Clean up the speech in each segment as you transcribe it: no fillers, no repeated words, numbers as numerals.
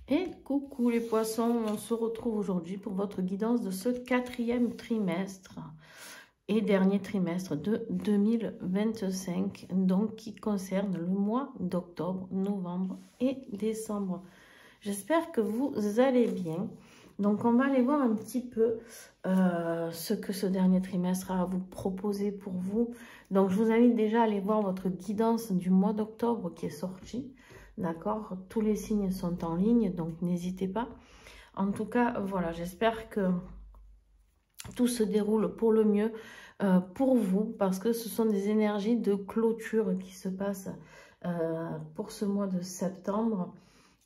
Et coucou les poissons, on se retrouve aujourd'hui pour votre guidance de ce 4e trimestre et dernier trimestre de 2025, donc qui concerne le mois d'octobre, novembre et décembre. J'espère que vous allez bien. Donc on va aller voir un petit peu ce que ce dernier trimestre a à vous proposer pour vous. Donc je vous invite déjà à aller voir votre guidance du mois d'octobre qui est sortie. D'accord, tous les signes sont en ligne, donc n'hésitez pas. En tout cas, voilà, j'espère que tout se déroule pour le mieux pour vous, parce que ce sont des énergies de clôture qui se passent pour ce mois de septembre.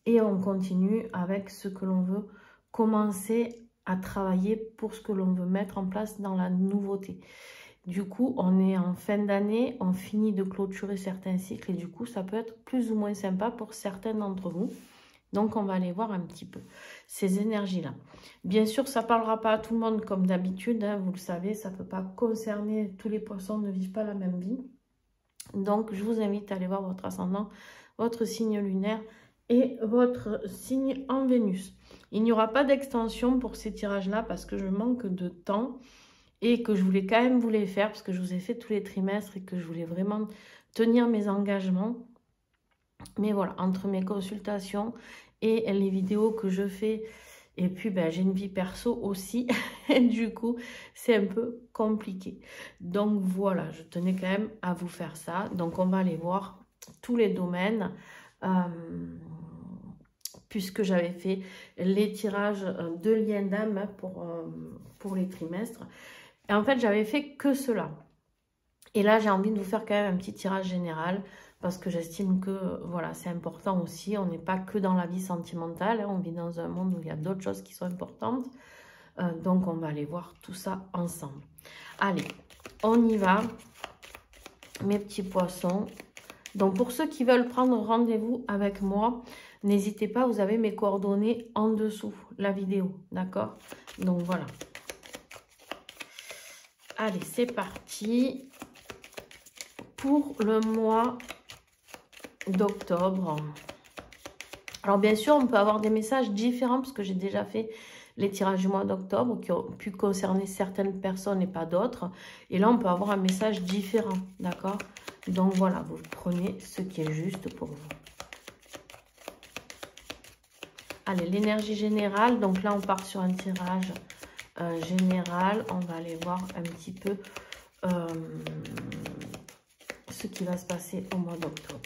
Et on continue avec ce que l'on veut commencer à travailler pour ce que l'on veut mettre en place dans la nouveauté. Du coup, on est en fin d'année, on finit de clôturer certains cycles et du coup, ça peut être plus ou moins sympa pour certains d'entre vous. Donc, on va aller voir un petit peu ces énergies-là. Bien sûr, ça ne parlera pas à tout le monde comme d'habitude, hein, vous le savez, ça ne peut pas concerner tous les poissons, ne vivent pas la même vie. Donc, je vous invite à aller voir votre ascendant, votre signe lunaire et votre signe en Vénus. Il n'y aura pas d'extension pour ces tirages-là parce que je manque de temps. Et que je voulais quand même vous les faire parce que je vous ai fait tous les trimestres et que je voulais vraiment tenir mes engagements. Mais voilà, entre mes consultations et les vidéos que je fais, et puis ben, j'ai une vie perso aussi, et du coup, c'est un peu compliqué. Donc voilà, je tenais quand même à vous faire ça. Donc on va aller voir tous les domaines, puisque j'avais fait les tirages de liens d'âme pour les trimestres. Et en fait, j'avais fait que cela. Et là, j'ai envie de vous faire quand même un petit tirage général parce que j'estime que voilà, c'est important aussi. On n'est pas que dans la vie sentimentale. Hein, on vit dans un monde où il y a d'autres choses qui sont importantes. Donc, on va aller voir tout ça ensemble. Allez, on y va, mes petits poissons. Donc, pour ceux qui veulent prendre rendez-vous avec moi, n'hésitez pas, vous avez mes coordonnées en dessous, la vidéo. D'accord? Donc, voilà. Allez, c'est parti pour le mois d'octobre. Alors, bien sûr, on peut avoir des messages différents parce que j'ai déjà fait les tirages du mois d'octobre qui ont pu concerner certaines personnes et pas d'autres. Et là, on peut avoir un message différent, d'accord? Donc, voilà, vous prenez ce qui est juste pour vous. Allez, l'énergie générale. Donc là, on part sur un tirage général. On va aller voir un petit peu ce qui va se passer au mois d'octobre.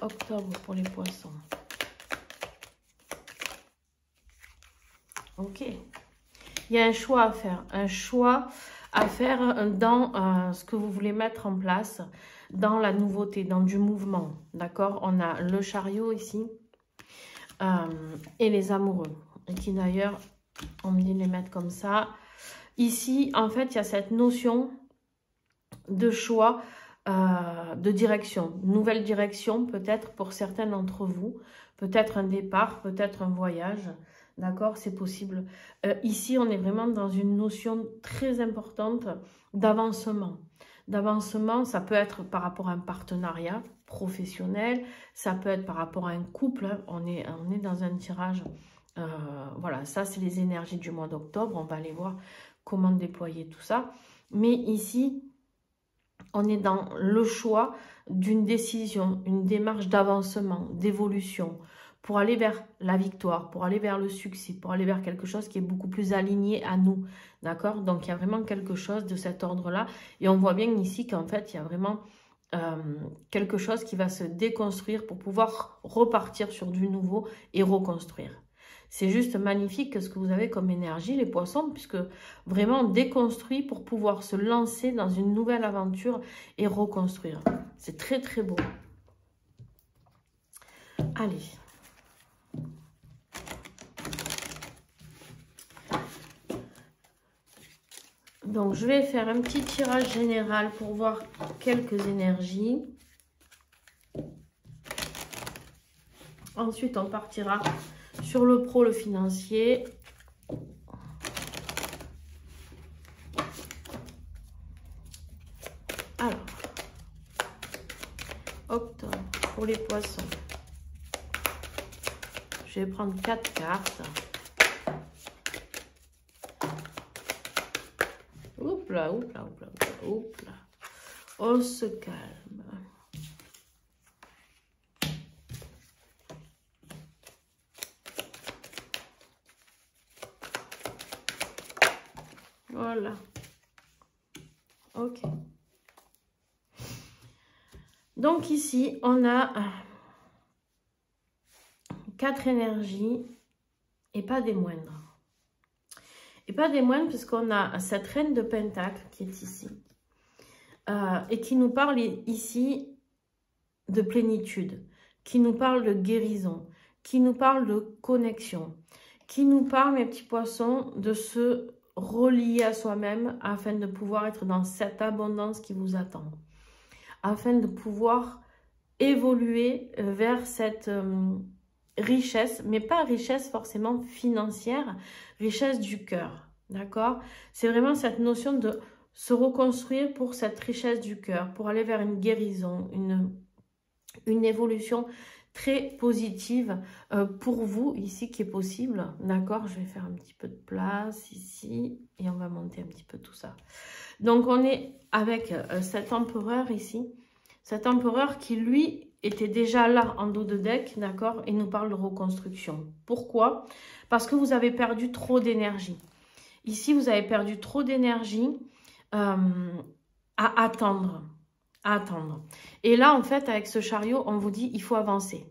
Octobre pour les poissons. Ok. Il y a un choix à faire. Un choix à faire dans ce que vous voulez mettre en place, dans la nouveauté, dans du mouvement. D'accord? On a le chariot ici et les amoureux. Et qui d'ailleurs, on me dit de les mettre comme ça. Ici, en fait, il y a cette notion de choix, de direction. Nouvelle direction, peut-être pour certains d'entre vous. Peut-être un départ, peut-être un voyage. D'accord, c'est possible. Ici, on est vraiment dans une notion très importante d'avancement. D'avancement, ça peut être par rapport à un partenariat professionnel, ça peut être par rapport à un couple. Hein. On est dans un tirage. Voilà, ça, c'est les énergies du mois d'octobre. On va aller voir comment déployer tout ça. Mais ici, on est dans le choix d'une décision, une démarche d'avancement, d'évolution, pour aller vers la victoire, pour aller vers le succès, pour aller vers quelque chose qui est beaucoup plus aligné à nous, d'accord? Donc, il y a vraiment quelque chose de cet ordre-là. Et on voit bien ici qu'en fait, il y a vraiment quelque chose qui va se déconstruire pour pouvoir repartir sur du nouveau et reconstruire. C'est juste magnifique ce que vous avez comme énergie, les poissons, puisque vraiment on déconstruit pour pouvoir se lancer dans une nouvelle aventure et reconstruire. C'est très, très beau. Allez. Donc, je vais faire un petit tirage général pour voir quelques énergies. Ensuite, on partira sur le pro, le financier. Alors, octobre pour les poissons. Je vais prendre 4 cartes. Oups là, oups là, oups là, oups là. On se calme. Voilà. Ok. Donc ici, on a 4 énergies et pas des moindres. Et pas des moindres puisqu'on a cette reine de Pentacle qui est ici. Et qui nous parle ici de plénitude, qui nous parle de guérison, qui nous parle de connexion, qui nous parle, mes petits poissons, de se relier à soi-même afin de pouvoir être dans cette abondance qui vous attend, afin de pouvoir évoluer vers cette richesse, mais pas richesse forcément financière, richesse du cœur, d'accord? C'est vraiment cette notion de se reconstruire pour cette richesse du cœur, pour aller vers une guérison, une évolution très positive pour vous, ici, qui est possible. D'accord, je vais faire un petit peu de place ici, et on va monter un petit peu tout ça. Donc, on est avec cet empereur ici, cet empereur qui, lui, était déjà là en dos de deck, d'accord, et nous parle de reconstruction. Pourquoi? Parce que vous avez perdu trop d'énergie. Ici, vous avez perdu trop d'énergie à attendre. Et là, en fait, avec ce chariot, on vous dit, il faut avancer.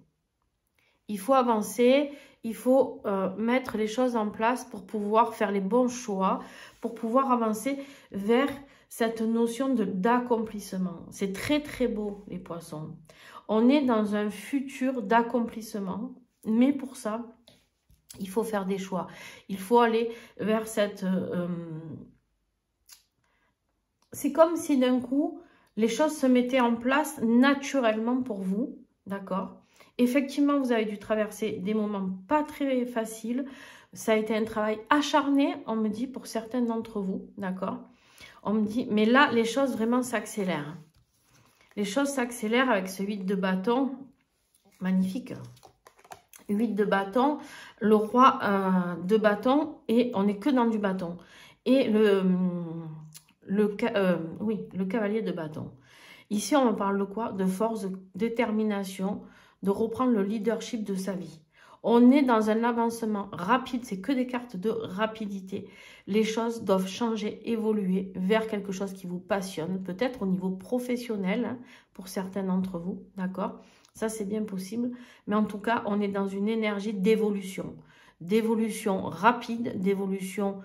Il faut avancer, il faut mettre les choses en place pour pouvoir faire les bons choix, pour pouvoir avancer vers cette notion d'accomplissement. C'est très, très beau, les poissons. On est dans un futur d'accomplissement, mais pour ça, il faut faire des choix. Il faut aller vers cette... c'est comme si d'un coup, les choses se mettaient en place naturellement pour vous, d'accord? Effectivement, vous avez dû traverser des moments pas très faciles. Ça a été un travail acharné, on me dit, pour certains d'entre vous, d'accord? On me dit, mais là, les choses vraiment s'accélèrent. Les choses s'accélèrent avec ce 8 de bâton. Magnifique. 8 de bâton, le roi de bâton, et on n'est que dans du bâton. Et le cavalier de bâton. Ici, on me parle de quoi? De force, de détermination, de reprendre le leadership de sa vie. On est dans un avancement rapide, c'est que des cartes de rapidité. Les choses doivent changer, évoluer vers quelque chose qui vous passionne, peut-être au niveau professionnel, hein, pour certains d'entre vous, d'accord? Ça, c'est bien possible. Mais en tout cas, on est dans une énergie d'évolution rapide, d'évolution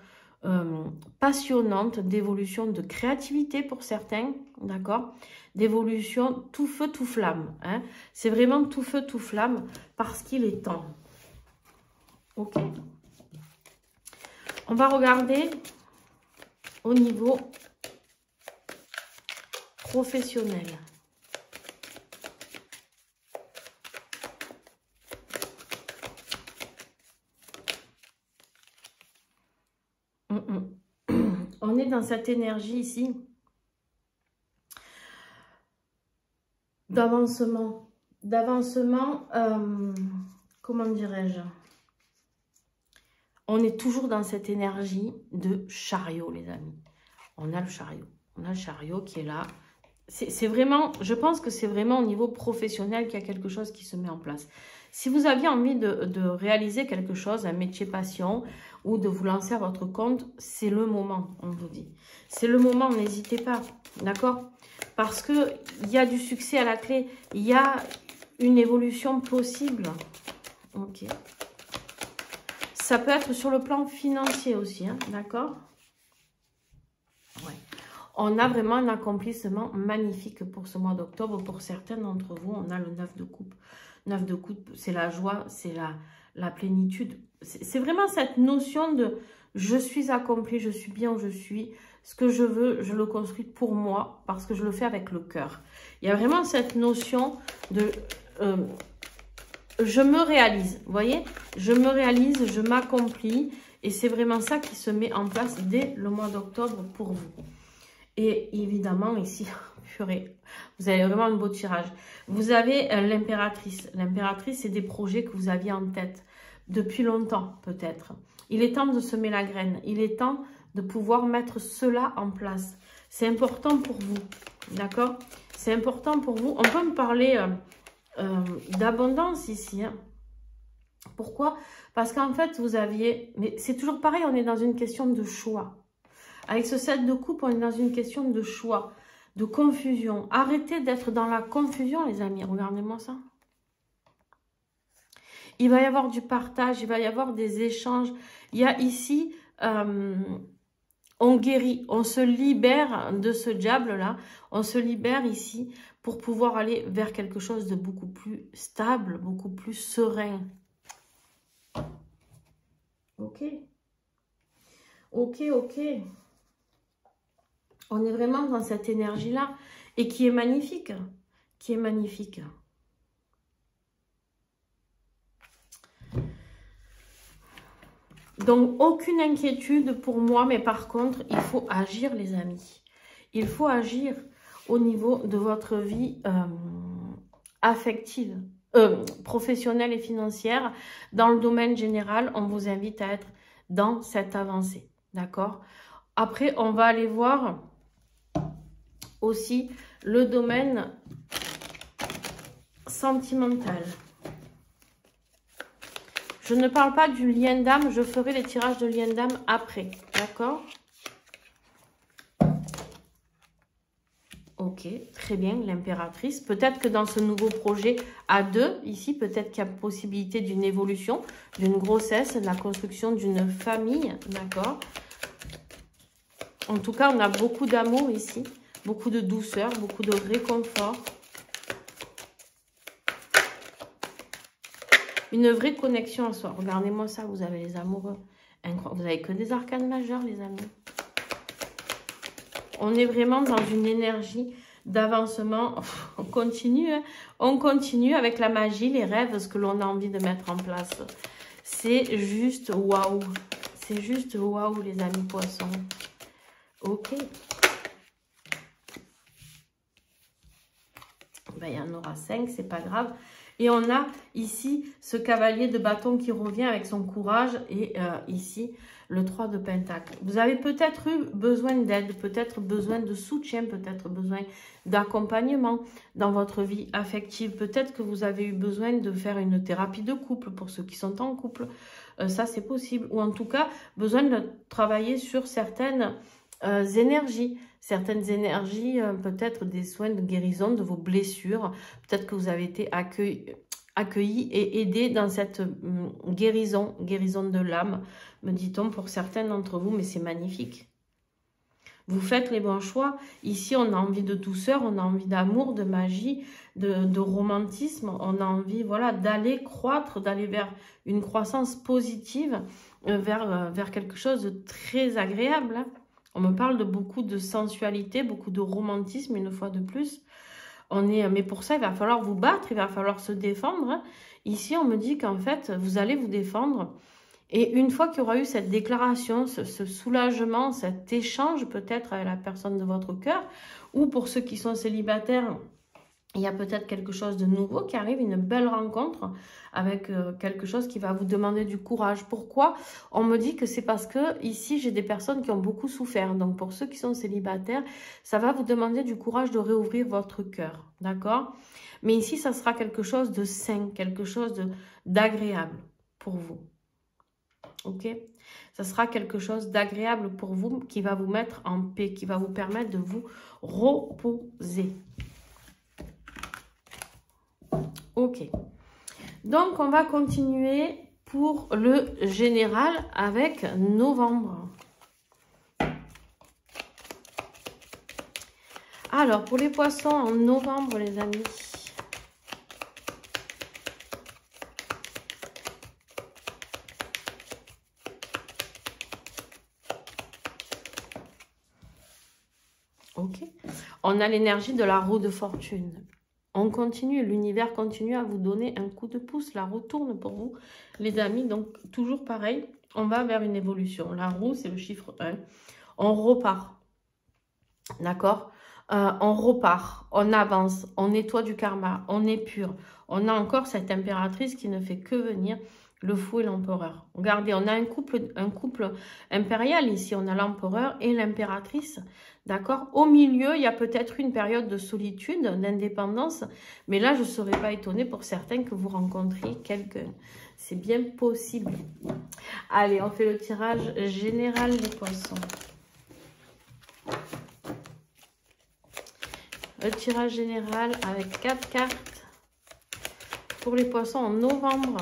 passionnante, d'évolution de créativité pour certains, d'accord, d'évolution tout feu, tout flamme, hein. C'est vraiment tout feu, tout flamme parce qu'il est temps. Ok. On va regarder au niveau professionnel. On est dans cette énergie ici d'avancement, comment dirais-je, on est toujours dans cette énergie de chariot, les amis. On a le chariot qui est là. C'est vraiment, je pense que c'est vraiment au niveau professionnel qu'il y a quelque chose qui se met en place. Si vous aviez envie de réaliser quelque chose, un métier passion, ou de vous lancer à votre compte, c'est le moment, on vous dit. C'est le moment, n'hésitez pas, d'accord? Parce qu'il y a du succès à la clé, il y a une évolution possible. Ok. Ça peut être sur le plan financier aussi, hein, d'accord? Ouais. On a vraiment un accomplissement magnifique pour ce mois d'octobre. Pour certains d'entre vous, on a le 9 de coupe. 9 de coupe, c'est la joie, c'est la plénitude. C'est vraiment cette notion de je suis accompli, je suis bien où je suis. Ce que je veux, je le construis pour moi parce que je le fais avec le cœur. Il y a vraiment cette notion de je me réalise, vous voyez? Je me réalise, je m'accomplis et c'est vraiment ça qui se met en place dès le mois d'octobre pour vous. Et évidemment, ici, purée. Vous avez vraiment un beau tirage. Vous avez l'impératrice. L'impératrice, c'est des projets que vous aviez en tête depuis longtemps, peut-être. Il est temps de semer la graine. Il est temps de pouvoir mettre cela en place. C'est important pour vous, d'accord? C'est important pour vous. On peut me parler d'abondance ici. Hein. Pourquoi? Parce qu'en fait, vous aviez... Mais c'est toujours pareil, on est dans une question de choix. Avec ce 7 de coupe, on est dans une question de choix, de confusion. Arrêtez d'être dans la confusion, les amis. Regardez-moi ça. Il va y avoir du partage, il va y avoir des échanges. Il y a ici... on guérit, on se libère de ce diable-là. On se libère ici pour pouvoir aller vers quelque chose de beaucoup plus stable, beaucoup plus serein. Ok. Ok, ok. On est vraiment dans cette énergie-là et qui est magnifique. Qui est magnifique. Donc, aucune inquiétude pour moi, mais par contre, il faut agir, les amis. Il faut agir au niveau de votre vie affective, professionnelle et financière. Dans le domaine général, on vous invite à être dans cette avancée, d'accord? Après, on va aller voir aussi le domaine sentimental. Je ne parle pas du lien d'âme, je ferai les tirages de lien d'âme après, d'accord? Ok, très bien, l'impératrice. Peut-être que dans ce nouveau projet à deux, ici, peut-être qu'il y a possibilité d'une évolution, d'une grossesse, de la construction d'une famille, d'accord? En tout cas, on a beaucoup d'amour ici, beaucoup de douceur, beaucoup de réconfort. Une vraie connexion à soi. Regardez-moi ça, vous avez les amoureux. Vous n'avez que des arcanes majeures, les amis. On est vraiment dans une énergie d'avancement. On continue, hein. On continue avec la magie, les rêves, ce que l'on a envie de mettre en place. C'est juste waouh. C'est juste waouh, les amis poissons. Ok. Ben, il y en aura 5, c'est pas grave. Et on a ici ce cavalier de bâton qui revient avec son courage et ici le 3 de pentacle. Vous avez peut-être eu besoin d'aide, peut-être besoin de soutien, peut-être besoin d'accompagnement dans votre vie affective. Peut-être que vous avez eu besoin de faire une thérapie de couple pour ceux qui sont en couple. Ça, c'est possible. Ou en tout cas, besoin de travailler sur certaines énergies. Certaines énergies, peut-être des soins de guérison de vos blessures. Peut-être que vous avez été accueilli et aidé dans cette guérison de l'âme, me dit-on pour certains d'entre vous, mais c'est magnifique. Vous faites les bons choix. Ici, on a envie de douceur, on a envie d'amour, de magie, de romantisme. On a envie, voilà, d'aller croître, d'aller vers une croissance positive, vers quelque chose de très agréable, hein. On me parle de beaucoup de sensualité, beaucoup de romantisme, une fois de plus. Mais pour ça, il va falloir vous battre, il va falloir se défendre, hein. Ici, on me dit qu'en fait, vous allez vous défendre. Et une fois qu'il y aura eu cette déclaration, ce soulagement, cet échange peut-être avec la personne de votre cœur, ou pour ceux qui sont célibataires, il y a peut-être quelque chose de nouveau qui arrive, une belle rencontre avec quelque chose qui va vous demander du courage. Pourquoi? On me dit que c'est parce que ici, j'ai des personnes qui ont beaucoup souffert. Donc, pour ceux qui sont célibataires, ça va vous demander du courage de réouvrir votre cœur. D'accord? Mais ici, ça sera quelque chose de sain, quelque chose d'agréable pour vous. Ok? Ça sera quelque chose d'agréable pour vous qui va vous mettre en paix, qui va vous permettre de vous reposer. Ok, donc on va continuer pour le général avec novembre. Alors, pour les poissons en novembre, les amis. Ok, on a l'énergie de la roue de fortune. On continue, l'univers continue à vous donner un coup de pouce. La roue tourne pour vous, les amis. Donc, toujours pareil, on va vers une évolution. La roue, c'est le chiffre 1. On repart. D'accord? on repart, on avance, on nettoie du karma, on est pur. On a encore cette impératrice qui ne fait que venir, le fou et l'empereur. Regardez, on a un couple impérial ici, on a l'empereur et l'impératrice, d'accord? Au milieu, il y a peut-être une période de solitude, d'indépendance, mais là, je ne serais pas étonnée pour certains que vous rencontriez quelqu'un. C'est bien possible. Allez, on fait le tirage général des poissons. Le tirage général avec 4 cartes pour les poissons en novembre.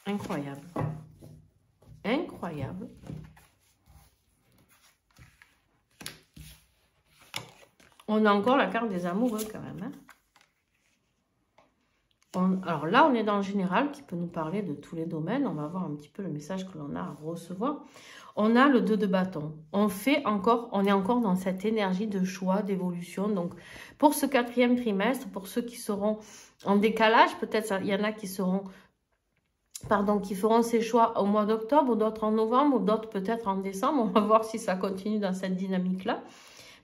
Incroyable. Incroyable. On a encore la carte des amoureux quand même. Hein. Alors là, on est dans le général qui peut nous parler de tous les domaines. On va voir un petit peu le message que l'on a à recevoir. On a le 2 de bâton. On est encore dans cette énergie de choix, d'évolution. Donc, pour ce 4e trimestre, pour ceux qui seront en décalage, peut-être il y en a qui seront... qui feront ces choix au mois d'octobre, d'autres en novembre, d'autres peut-être en décembre. On va voir si ça continue dans cette dynamique-là.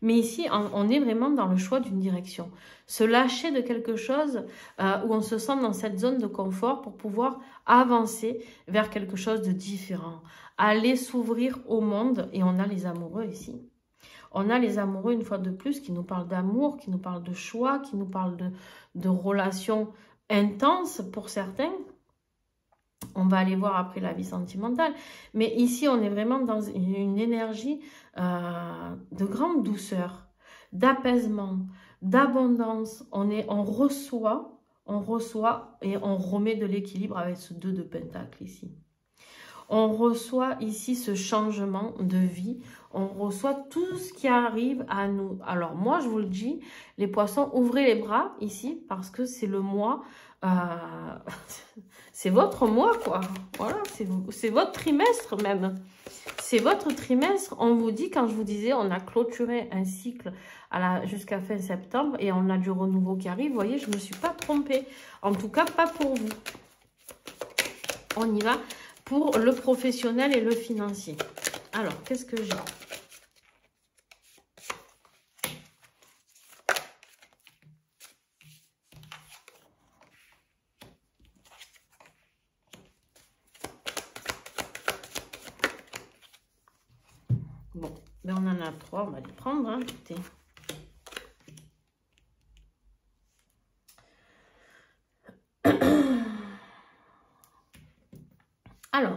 Mais ici, on est vraiment dans le choix d'une direction. Se lâcher de quelque chose où on se sent dans cette zone de confort pour pouvoir avancer vers quelque chose de différent. Aller s'ouvrir au monde. Et on a les amoureux ici. On a les amoureux, une fois de plus, qui nous parlent d'amour, qui nous parlent de choix, qui nous parlent de relations intenses pour certains. On va aller voir après la vie sentimentale. Mais ici, on est vraiment dans une énergie de grande douceur, d'apaisement, d'abondance. On reçoit et on remet de l'équilibre avec ce 2 de pentacle ici. On reçoit ici ce changement de vie. On reçoit tout ce qui arrive à nous. Alors moi, je vous le dis, les poissons, ouvrez les bras ici parce que c'est le mois... c'est votre mois, quoi. Voilà, c'est votre trimestre même. C'est votre trimestre. On vous dit, quand je vous disais, on a clôturé un cycle jusqu'à fin septembre et on a du renouveau qui arrive. Vous voyez, je ne me suis pas trompée. En tout cas, pas pour vous. On y va pour le professionnel et le financier. Alors, qu'est-ce que j'ai ? Bon, ben on en a 3, on va les prendre, hein, écoutez. Alors,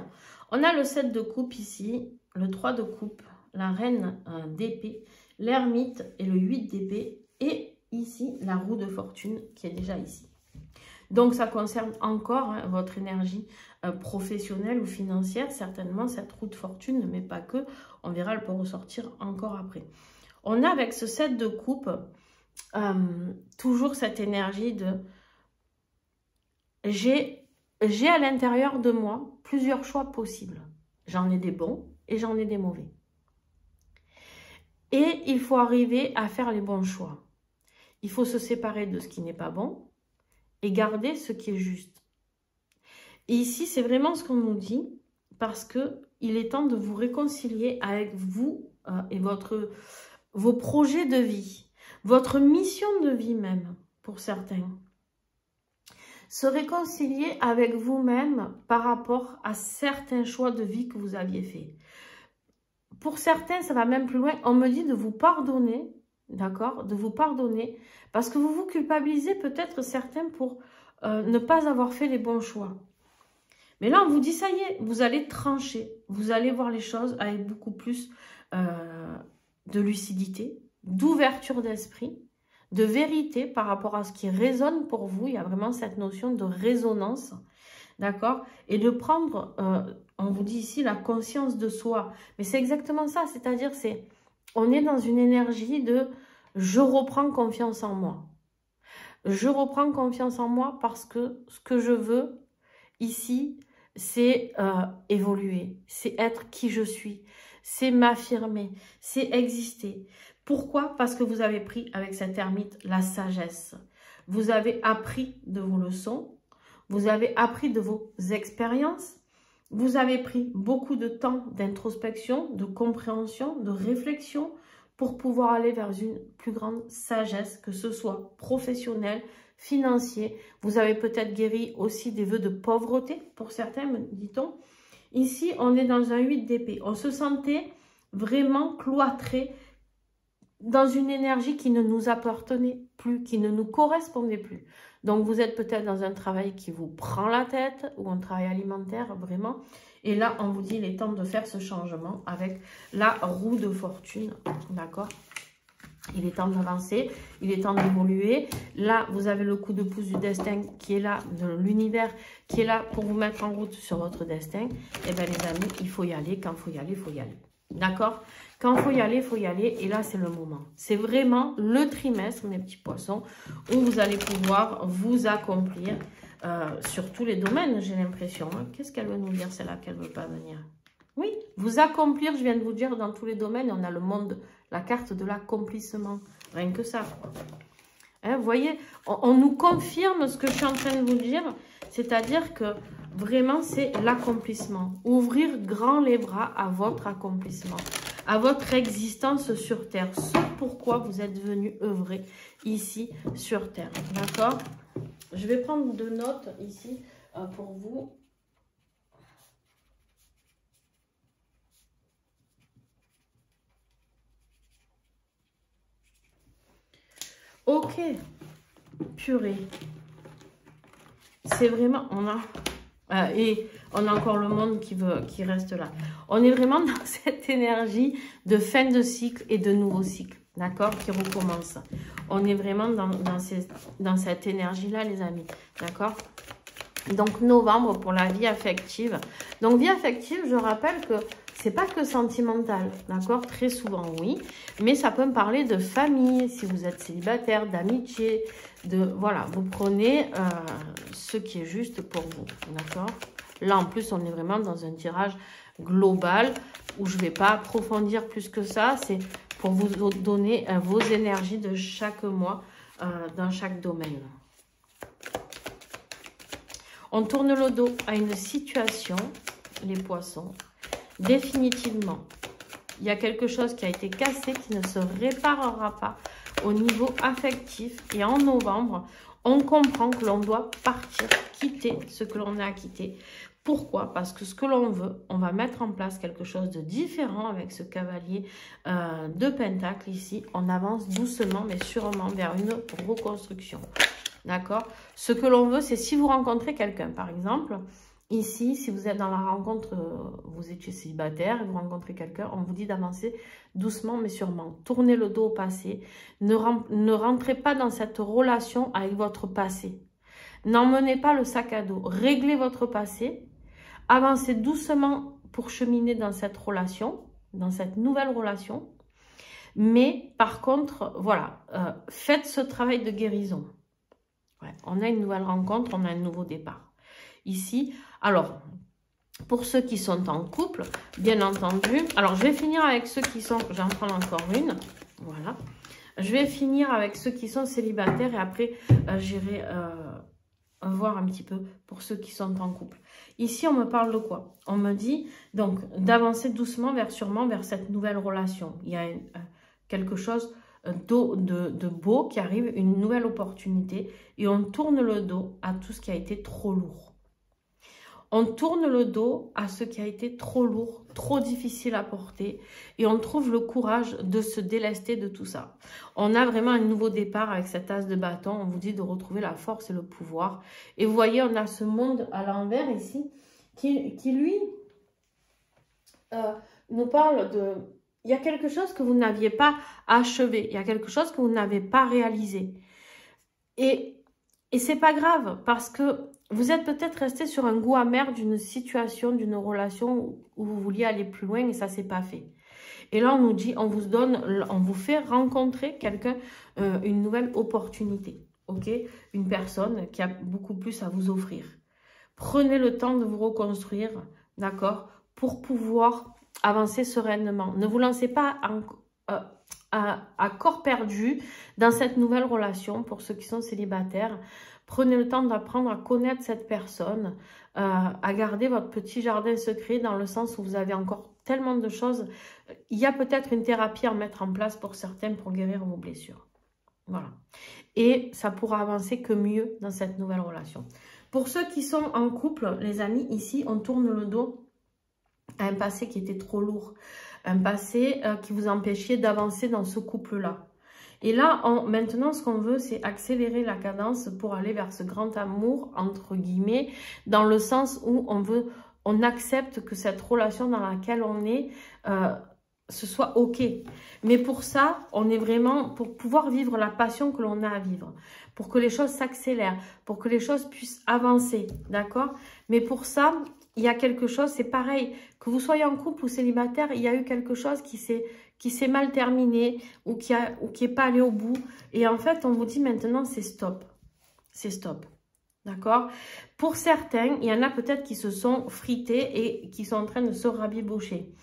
on a le 7 de coupe ici, le 3 de coupe, la reine d'épée, l'ermite et le 8 d'épée, et ici, la roue de fortune qui est déjà ici. Donc, ça concerne encore votre énergie professionnelle ou financière, certainement cette roue de fortune, mais pas que. On verra, elle peut ressortir encore après. On a avec ce 7 de coupe, toujours cette énergie de... J'ai à l'intérieur de moi plusieurs choix possibles. J'en ai des bons et j'en ai des mauvais. Et il faut arriver à faire les bons choix. Il faut se séparer de ce qui n'est pas bon et garder ce qui est juste. Et ici, c'est vraiment ce qu'on nous dit parce qu'il est temps de vous réconcilier avec vous et vos projets de vie, votre mission de vie même pour certains. Se réconcilier avec vous-même par rapport à certains choix de vie que vous aviez faits. Pour certains, ça va même plus loin. On me dit de vous pardonner, d'accord? De vous pardonner parce que vous vous culpabilisez peut-être certains pour ne pas avoir fait les bons choix. Mais là, on vous dit, ça y est, vous allez trancher. Vous allez voir les choses avec beaucoup plus de lucidité, d'ouverture d'esprit, de vérité par rapport à ce qui résonne pour vous. Il y a vraiment cette notion de résonance, d'accord? Et de prendre, on vous dit ici, la conscience de soi. Mais c'est exactement ça, c'est-à-dire, on est dans une énergie de « je reprends confiance en moi ». Je reprends confiance en moi parce que ce que je veux ici, c'est évoluer, c'est être qui je suis, c'est m'affirmer, c'est exister. Pourquoi? Parce que vous avez pris avec cette ermite la sagesse. Vous avez appris de vos leçons, vous avez appris de vos expériences Vous avez pris beaucoup de temps d'introspection, de compréhension, de réflexion pour pouvoir aller vers une plus grande sagesse, que ce soit professionnelle, financier. Vous avez peut-être guéri aussi des vœux de pauvreté, pour certains, dit-on. Ici, on est dans un 8 d'épée. On se sentait vraiment cloîtré dans une énergie qui ne nous appartenait plus, qui ne nous correspondait plus. Donc, vous êtes peut-être dans un travail qui vous prend la tête, ou un travail alimentaire, vraiment. Et là, on vous dit, il est temps de faire ce changement avec la roue de fortune, d'accord? Il est temps d'avancer, il est temps d'évoluer. Là, vous avez le coup de pouce du destin qui est là, de l'univers, qui est là pour vous mettre en route sur votre destin. Et bien, les amis, il faut y aller. Quand il faut y aller, il faut y aller. D'accord? Quand il faut y aller, il faut y aller. Et là, c'est le moment. C'est vraiment le trimestre, mes petits poissons, où vous allez pouvoir vous accomplir sur tous les domaines, j'ai l'impression. Hein. Qu'est-ce qu'elle veut nous dire, celle-là, qu'elle ne veut pas venir? Oui, vous accomplir, je viens de vous dire, dans tous les domaines, on a le monde, la carte de l'accomplissement. Rien que ça. Hein, vous voyez, on nous confirme ce que je suis en train de vous dire. C'est-à-dire que vraiment, c'est l'accomplissement. Ouvrir grand les bras à votre accomplissement, à votre existence sur Terre. Ce pourquoi vous êtes venu œuvrer ici sur Terre. D'accord? Je vais prendre 2 notes ici pour vous. Ok, purée. C'est vraiment, on a, et on a encore le monde qui reste là. On est vraiment dans cette énergie de fin de cycle et de nouveau cycle, d'accord, qui recommence. On est vraiment dans cette énergie-là, les amis, d'accord. Donc, novembre pour la vie affective. Donc, vie affective, je rappelle que c'est pas que sentimental, d'accord? Très souvent, oui. Mais ça peut me parler de famille, si vous êtes célibataire, d'amitié, de... Voilà, vous prenez ce qui est juste pour vous, d'accord? Là, en plus, on est vraiment dans un tirage global où je ne vais pas approfondir plus que ça. C'est pour vous donner vos énergies de chaque mois dans chaque domaine. On tourne le dos à une situation, les poissons. Définitivement, il y a quelque chose qui a été cassé, qui ne se réparera pas au niveau affectif. Et en novembre, on comprend que l'on doit partir, quitter ce que l'on a à quitter. Pourquoi? Parce que ce que l'on veut, on va mettre en place quelque chose de différent avec ce cavalier de Pentacle ici. On avance doucement mais sûrement vers une reconstruction. D'accord? Ce que l'on veut, c'est si vous rencontrez quelqu'un, par exemple... Ici, si vous êtes dans la rencontre, vous étiez célibataire et vous rencontrez quelqu'un, on vous dit d'avancer doucement mais sûrement. Tournez le dos au passé. Ne rentrez pas dans cette relation avec votre passé. N'emmenez pas le sac à dos. Réglez votre passé. Avancez doucement pour cheminer dans cette relation, dans cette nouvelle relation. Mais par contre, voilà, faites ce travail de guérison. Ouais, on a une nouvelle rencontre, on a un nouveau départ. Ici, alors, pour ceux qui sont en couple, bien entendu, alors je vais finir avec ceux qui sont, j'en prends encore une, voilà, je vais finir avec ceux qui sont célibataires et après, j'irai voir un petit peu pour ceux qui sont en couple. Ici, on me parle de quoi? On me dit, donc, d'avancer doucement sûrement vers cette nouvelle relation. Il y a quelque chose de beau qui arrive, une nouvelle opportunité et on tourne le dos à tout ce qui a été trop lourd. On tourne le dos à ce qui a été trop lourd, trop difficile à porter et on trouve le courage de se délester de tout ça. On a vraiment un nouveau départ avec cet as de bâton. On vous dit de retrouver la force et le pouvoir. Et vous voyez, on a ce monde à l'envers ici qui lui, nous parle de... Il y a quelque chose que vous n'aviez pas achevé. Il y a quelque chose que vous n'avez pas réalisé. Et c'est pas grave parce que vous êtes peut-être resté sur un goût amer d'une situation, d'une relation où vous vouliez aller plus loin et ça s'est pas fait. Et là, on nous dit, on vous fait rencontrer quelqu'un, une nouvelle opportunité, ok? Une personne qui a beaucoup plus à vous offrir. Prenez le temps de vous reconstruire, d'accord? Pour pouvoir avancer sereinement. Ne vous lancez pas à corps perdu dans cette nouvelle relation pour ceux qui sont célibataires. Prenez le temps d'apprendre à connaître cette personne, à garder votre petit jardin secret dans le sens où vous avez encore tellement de choses. Il y a peut-être une thérapie à mettre en place pour certains pour guérir vos blessures. Voilà. Et ça pourra avancer que mieux dans cette nouvelle relation. Pour ceux qui sont en couple, les amis, ici, on tourne le dos à un passé qui était trop lourd. Un passé qui vous empêchait d'avancer dans ce couple-là. Et là, maintenant, ce qu'on veut, c'est accélérer la cadence pour aller vers ce grand amour, entre guillemets, dans le sens où on accepte que cette relation dans laquelle on est, ce soit OK. Mais pour ça, on est vraiment, pour pouvoir vivre la passion que l'on a à vivre, pour que les choses s'accélèrent, pour que les choses puissent avancer, d'accord? Mais pour ça, il y a quelque chose, c'est pareil, que vous soyez en couple ou célibataire, il y a eu quelque chose qui s'est mal terminé ou qui est pas allé au bout. Et en fait, on vous dit maintenant, c'est stop. C'est stop. D'accord? Pour certains, il y en a peut-être qui se sont frités et qui sont en train de se rabibocher,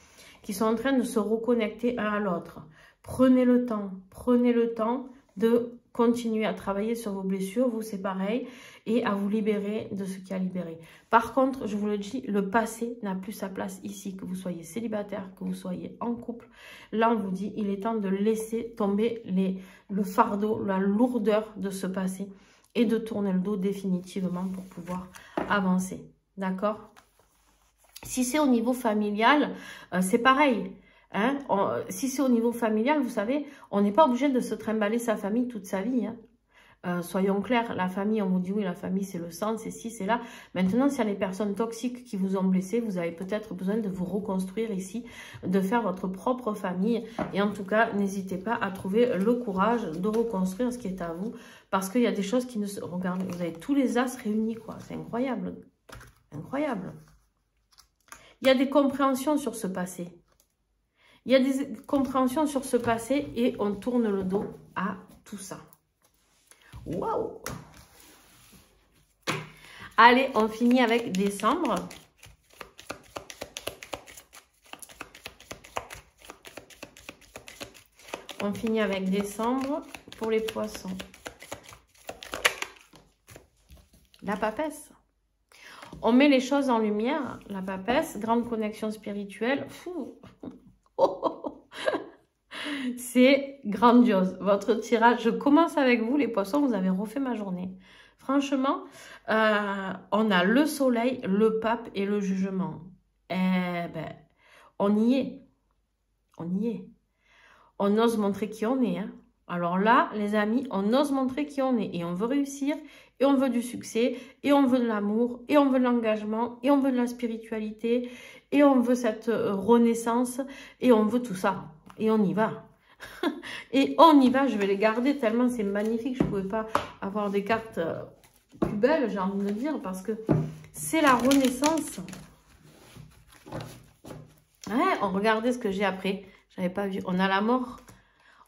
qui sont en train de se reconnecter un à l'autre. Prenez le temps de continuer à travailler sur vos blessures, vous c'est pareil, et à vous libérer de ce qui a libéré. Par contre, je vous le dis, le passé n'a plus sa place ici, que vous soyez célibataire, que vous soyez en couple. Là, on vous dit, il est temps de laisser tomber le fardeau, la lourdeur de ce passé et de tourner le dos définitivement pour pouvoir avancer. D'accord? Si c'est au niveau familial, c'est pareil. Hein? Si c'est au niveau familial, vous savez, on n'est pas obligé de se trimballer sa famille toute sa vie. Hein? Soyons clairs, la famille, on vous dit oui, la famille c'est le sang, c'est ci, c'est là. Maintenant, s'il y a des personnes toxiques qui vous ont blessé, vous avez peut-être besoin de vous reconstruire ici, de faire votre propre famille. Et en tout cas, n'hésitez pas à trouver le courage de reconstruire ce qui est à vous. Parce qu'il y a des choses qui ne se... Regardez, vous avez tous les as réunis, quoi. C'est incroyable. Incroyable. Il y a des compréhensions sur ce passé. Il y a des compréhensions sur ce passé et on tourne le dos à tout ça. Waouh! Allez, on finit avec décembre. On finit avec décembre pour les poissons. La papesse. On met les choses en lumière. La papesse, grande connexion spirituelle. Fou. C'est grandiose. Votre tirage, je commence avec vous les poissons, vous avez refait ma journée. Franchement, on a le soleil, le pape et le jugement. Eh ben, on y est. On y est. On ose montrer qui on est. Hein. Alors là, les amis, on ose montrer qui on est. Et on veut réussir, et on veut du succès, et on veut de l'amour, et on veut de l'engagement, et on veut de la spiritualité, et on veut cette renaissance, et on veut tout ça. Et on y va. Et on y va, je vais les garder tellement c'est magnifique. Je ne pouvais pas avoir des cartes plus belles, j'ai envie de dire, parce que c'est la renaissance. Ouais, regardez ce que j'ai après. J'avais pas vu. On a la mort.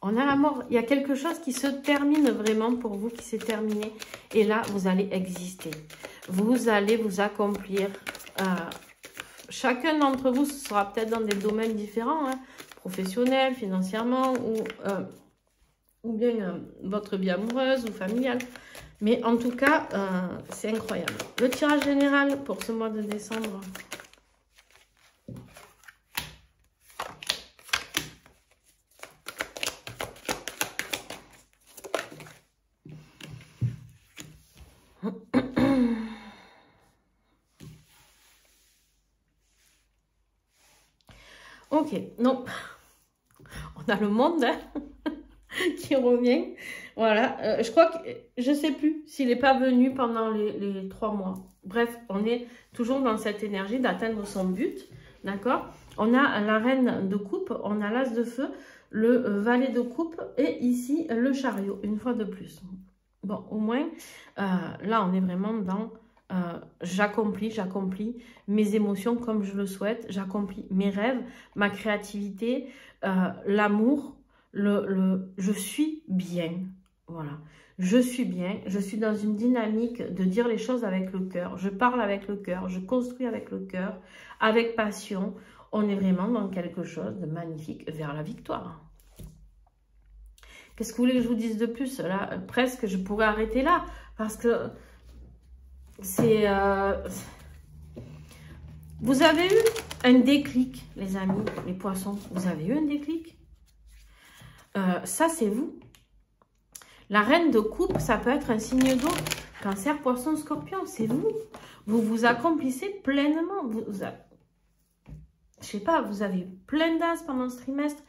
On a la mort. Il y a quelque chose qui se termine vraiment pour vous, qui s'est terminé. Et là, vous allez exister. Vous allez vous accomplir. Chacun d'entre vous, ce sera peut-être dans des domaines différents, hein, professionnels, financièrement, ou bien votre vie amoureuse ou familiale. Mais en tout cas, c'est incroyable. Le tirage général pour ce mois de décembre. Ok, non, on a le monde hein, qui revient. Voilà, je crois que, je ne sais plus s'il n'est pas venu pendant les 3 mois. Bref, on est toujours dans cette énergie d'atteindre son but, d'accord? On a la reine de coupe, on a l'as de feu, le valet de coupe et ici le chariot, une fois de plus. Bon, au moins, là, on est vraiment dans... j'accomplis mes émotions comme je le souhaite, j'accomplis mes rêves, ma créativité, l'amour, je suis bien, voilà, je suis bien, je suis dans une dynamique de dire les choses avec le cœur, je parle avec le cœur, je construis avec le cœur, avec passion, on est vraiment dans quelque chose de magnifique vers la victoire. Qu'est-ce que vous voulez que je vous dise de plus? Là, presque, je pourrais arrêter là. Parce que c'est... Vous avez eu un déclic, les amis, les poissons. Vous avez eu un déclic. Ça, c'est vous. La reine de coupe, ça peut être un signe d'eau. Cancer, poisson, scorpion, c'est vous. Vous vous accomplissez pleinement. Je sais pas, vous avez eu plein d'as pendant ce trimestre.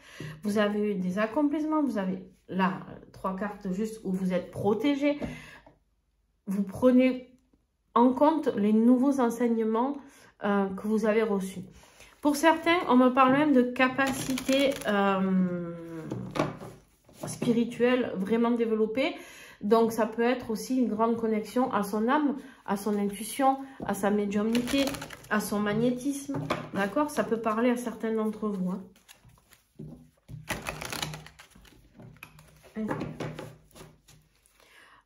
Vous avez eu des accomplissements. Vous avez là 3 cartes juste où vous êtes protégé. Vous prenez en compte les nouveaux enseignements que vous avez reçus. Pour certains, on me parle même de capacité spirituelle vraiment développée. Donc, ça peut être aussi une grande connexion à son âme, à son intuition, à sa médiumnité, à son magnétisme. D'accord? Ça peut parler à certains d'entre vous. Hein.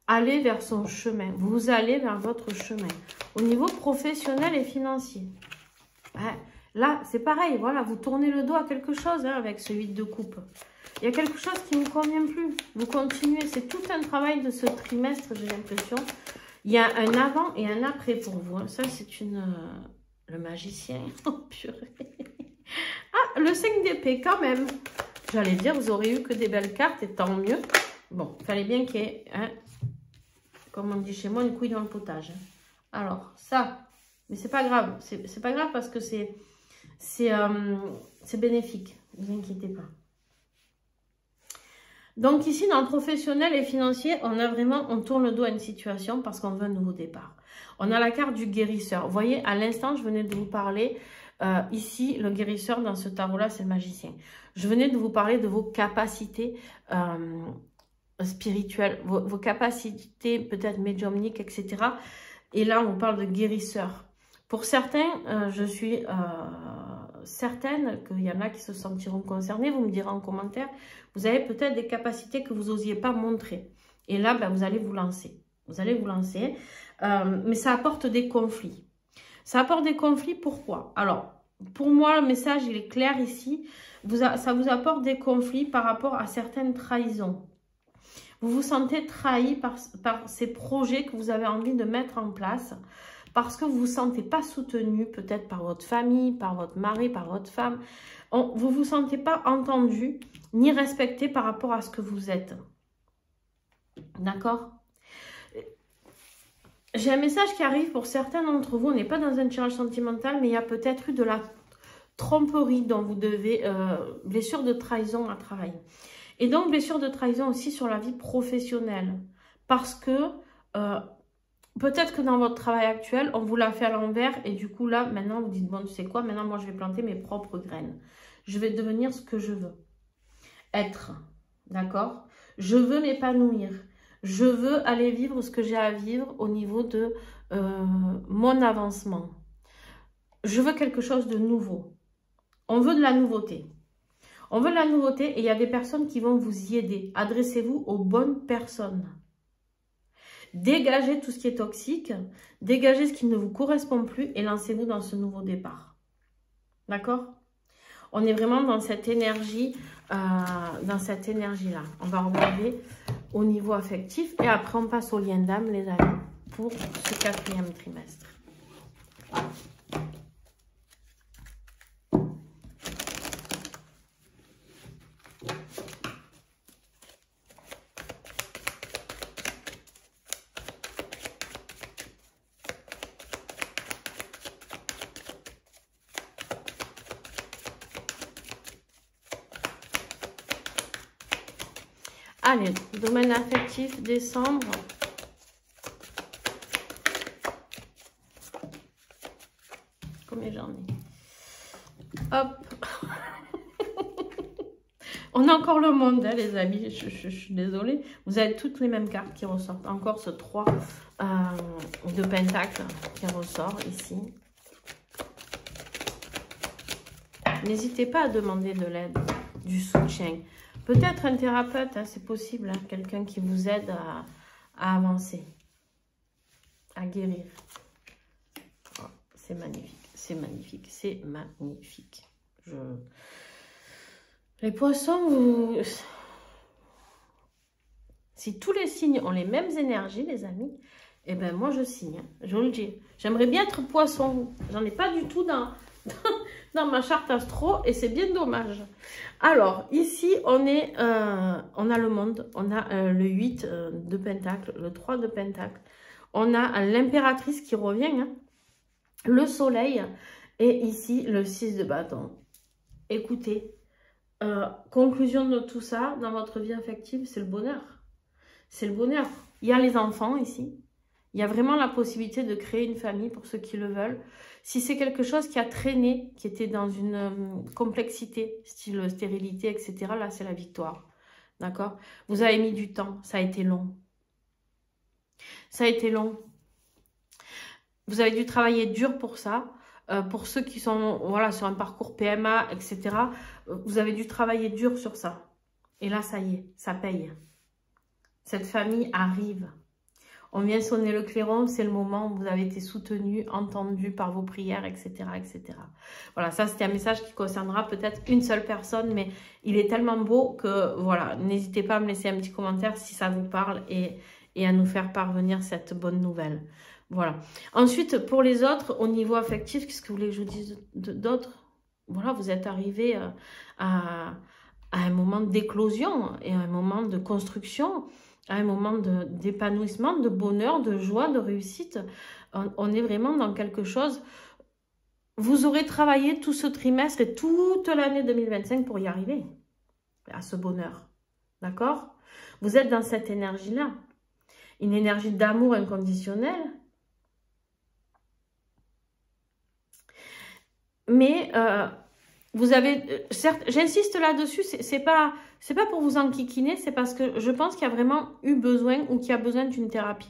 Allez vers son chemin. Vous allez vers votre chemin. Au niveau professionnel et financier. Hein. Là, c'est pareil. Voilà, vous tournez le dos à quelque chose avec ce 8 de coupe. Il y a quelque chose qui ne vous convient plus. Vous continuez. C'est tout un travail de ce trimestre, j'ai l'impression. Il y a un avant et un après pour vous. Ça, c'est le magicien. Oh, purée. Ah, le 5 d'épée, quand même. J'allais dire, vous aurez eu que des belles cartes, et tant mieux. Bon, il fallait bien qu'il y ait, comme on dit chez moi, une couille dans le potage. Alors, ça, mais c'est pas grave. C'est pas grave parce que c'est bénéfique. Ne vous inquiétez pas. Donc ici, dans le professionnel et financier, on tourne le dos à une situation parce qu'on veut un nouveau départ. On a la carte du guérisseur. Vous voyez, à l'instant, je venais de vous parler, ici, le guérisseur dans ce tarot-là, c'est le magicien. Je venais de vous parler de vos capacités spirituelles, vos capacités peut-être médiumniques, etc. Et là, on vous parle de guérisseur. Pour certains, je suis certaine qu'il y en a qui se sentiront concernés. Vous me direz en commentaire, vous avez peut-être des capacités que vous n'osiez pas montrer. Et là, ben, vous allez vous lancer. Vous allez vous lancer. Mais ça apporte des conflits. Ça apporte des conflits, pourquoi? Alors, pour moi, le message, il est clair ici. Ça vous apporte des conflits par rapport à certaines trahisons. Vous vous sentez trahi par ces projets que vous avez envie de mettre en place. Parce que vous ne vous sentez pas soutenu, peut-être par votre famille, par votre mari, par votre femme. Vous ne vous sentez pas entendu, ni respecté par rapport à ce que vous êtes. D'accord? J'ai un message qui arrive pour certains d'entre vous. On n'est pas dans un tirage sentimental, mais il y a peut-être eu de la tromperie dont vous devez, blessure de trahison à travailler. Et donc, blessure de trahison aussi sur la vie professionnelle. Parce que... peut-être que dans votre travail actuel, on vous l'a fait à l'envers et du coup là, maintenant vous dites, bon, tu sais quoi, maintenant moi je vais planter mes propres graines. Je vais devenir ce que je veux être, d'accord? Je veux m'épanouir. Je veux aller vivre ce que j'ai à vivre au niveau de mon avancement. Je veux quelque chose de nouveau. On veut de la nouveauté. On veut de la nouveauté et il y a des personnes qui vont vous y aider. Adressez-vous aux bonnes personnes. Dégagez tout ce qui est toxique, dégagez ce qui ne vous correspond plus et lancez-vous dans ce nouveau départ. D'accord? On est vraiment dans cette énergie, là. On va regarder au niveau affectif et après on passe au lien d'âme, les amis, pour ce 4e trimestre. Allez, domaine affectif, décembre. Combien j'en ai? Hop. On a encore le monde, hein, les amis. Je suis désolée. Vous avez toutes les mêmes cartes qui ressortent. Encore ce 3 de pentacle qui ressort ici. N'hésitez pas à demander de l'aide, du soutien. Peut-être un thérapeute, hein, c'est possible, hein, quelqu'un qui vous aide à avancer, à guérir. Oh, c'est magnifique, c'est magnifique, c'est magnifique. Les poissons, Si tous les signes ont les mêmes énergies, les amis, eh ben moi je signe, je vous le dis. J'aimerais bien être poisson, j'en ai pas du tout dans ma charte astro et c'est bien dommage. Alors, ici, on a le monde, on a le 8 de Pentacle, le 3 de Pentacle, on a l'impératrice qui revient, hein, le soleil, et ici, le 6 de bâton. Écoutez, conclusion de tout ça, dans votre vie affective, c'est le bonheur. C'est le bonheur. Il y a les enfants ici. Il y a vraiment la possibilité de créer une famille pour ceux qui le veulent. Si c'est quelque chose qui a traîné, qui était dans une complexité, style stérilité, etc., là, c'est la victoire. D'accord? Vous avez mis du temps. Ça a été long. Ça a été long. Vous avez dû travailler dur pour ça. Pour ceux qui sont voilà, sur un parcours PMA, etc., vous avez dû travailler dur sur ça. Et là, ça y est, ça paye. Cette famille arrive. On vient sonner le clairon, c'est le moment où vous avez été soutenu, entendu par vos prières, etc., etc. Voilà, ça c'était un message qui concernera peut-être une seule personne, mais il est tellement beau que, voilà, n'hésitez pas à me laisser un petit commentaire si ça vous parle et à nous faire parvenir cette bonne nouvelle. Voilà. Ensuite, pour les autres, au niveau affectif, qu'est-ce que vous voulez que je vous dise d'autre? Voilà, vous êtes arrivé à un moment d'éclosion et à un moment de construction, à un moment d'épanouissement, de bonheur, de joie, de réussite. On est vraiment dans quelque chose. Vous aurez travaillé tout ce trimestre et toute l'année 2025 pour y arriver à ce bonheur. D'accord? Vous êtes dans cette énergie-là. Une énergie d'amour inconditionnel. Mais vous avez, certes, j'insiste là-dessus, c'est pas pour vous enquiquiner, c'est parce que je pense qu'il y a vraiment eu besoin ou qu'il y a besoin d'une thérapie.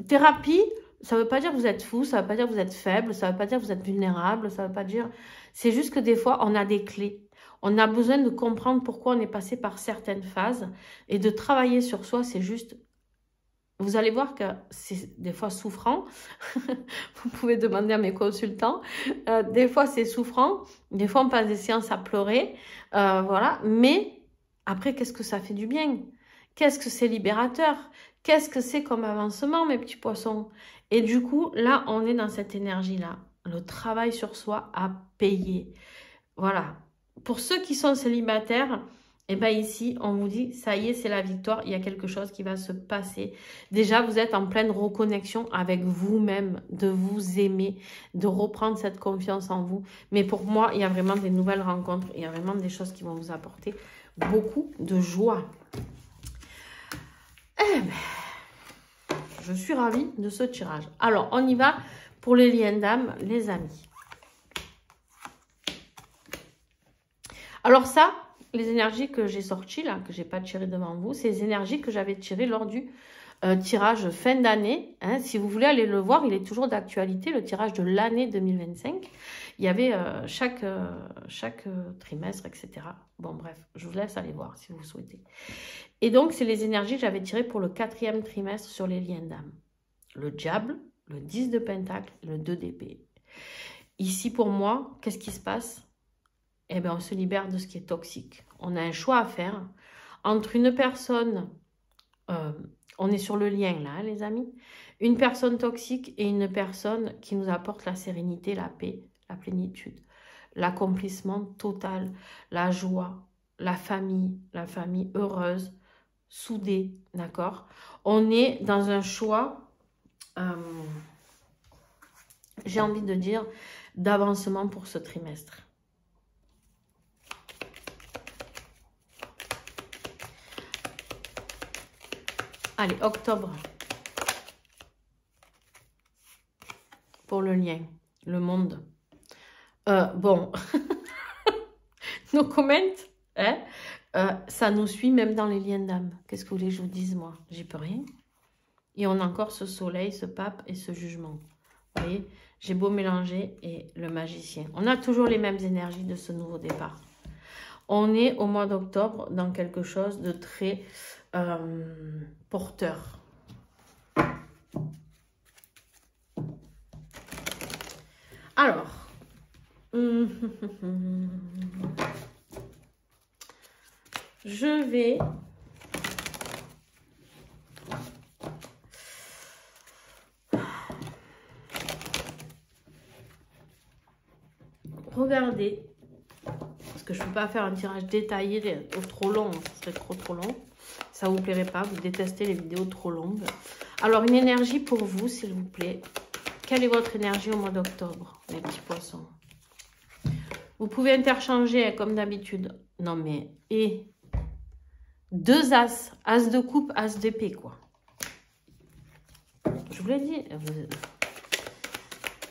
Thérapie, ça veut pas dire que vous êtes fou, ça veut pas dire que vous êtes faible, ça veut pas dire que vous êtes vulnérable, ça veut pas dire... C'est juste que des fois, on a des clés. On a besoin de comprendre pourquoi on est passé par certaines phases et de travailler sur soi, c'est juste... Vous allez voir que c'est des fois souffrant. Vous pouvez demander à mes consultants. Des fois, c'est souffrant. Des fois, on passe des séances à pleurer. Voilà. Mais après, qu'est-ce que ça fait du bien? Qu'est-ce que c'est libérateur? Qu'est-ce que c'est comme avancement, mes petits poissons? Et du coup, là, on est dans cette énergie-là. Le travail sur soi a payé. Voilà. Pour ceux qui sont célibataires... Et bien ici, on vous dit, ça y est, c'est la victoire, il y a quelque chose qui va se passer. Déjà, vous êtes en pleine reconnexion avec vous-même, de vous aimer, de reprendre cette confiance en vous. Mais pour moi, il y a vraiment des nouvelles rencontres, il y a vraiment des choses qui vont vous apporter beaucoup de joie. Eh ben, je suis ravie de ce tirage. Alors, on y va pour les liens d'âme, les amis. Alors ça... Les énergies que j'ai sorties, là, que je n'ai pas tirées devant vous, c'est les énergies que j'avais tirées lors du tirage fin d'année. Hein. Si vous voulez aller le voir, il est toujours d'actualité, le tirage de l'année 2025. Il y avait chaque trimestre, etc. Bon, bref, je vous laisse aller voir si vous souhaitez. Et donc, c'est les énergies que j'avais tirées pour le 4e trimestre sur les liens d'âme. Le diable, le 10 de pentacle, le 2 d'épée. Ici, pour moi, qu'est-ce qui se passe? Eh bien, on se libère de ce qui est toxique. On a un choix à faire entre une personne, on est sur le lien là, hein, les amis, une personne toxique et une personne qui nous apporte la sérénité, la paix, la plénitude, l'accomplissement total, la joie, la famille heureuse, soudée, d'accord? On est dans un choix, j'ai envie de dire, d'avancement pour ce trimestre. Allez, octobre. Pour le lien, le monde. Bon, nos comments, hein, ça nous suit même dans les liens d'âme. Qu'est-ce que vous voulez que je vous dise, moi? J'y peux rien. Et on a encore ce soleil, ce pape et ce jugement. Vous voyez, j'ai beau mélanger et le magicien. On a toujours les mêmes énergies de ce nouveau départ. On est au mois d'octobre dans quelque chose de très... porteur. Alors, je vais regardez, parce que je ne peux pas faire un tirage détaillé trop long, ce serait trop long. Ça ne vous plairait pas, vous détestez les vidéos trop longues. Alors, une énergie pour vous, s'il vous plaît. Quelle est votre énergie au mois d'octobre, les petits poissons? Vous pouvez interchanger, comme d'habitude. Non, mais, et 2 as. As de coupe, as d'épée, quoi. Je vous l'ai dit.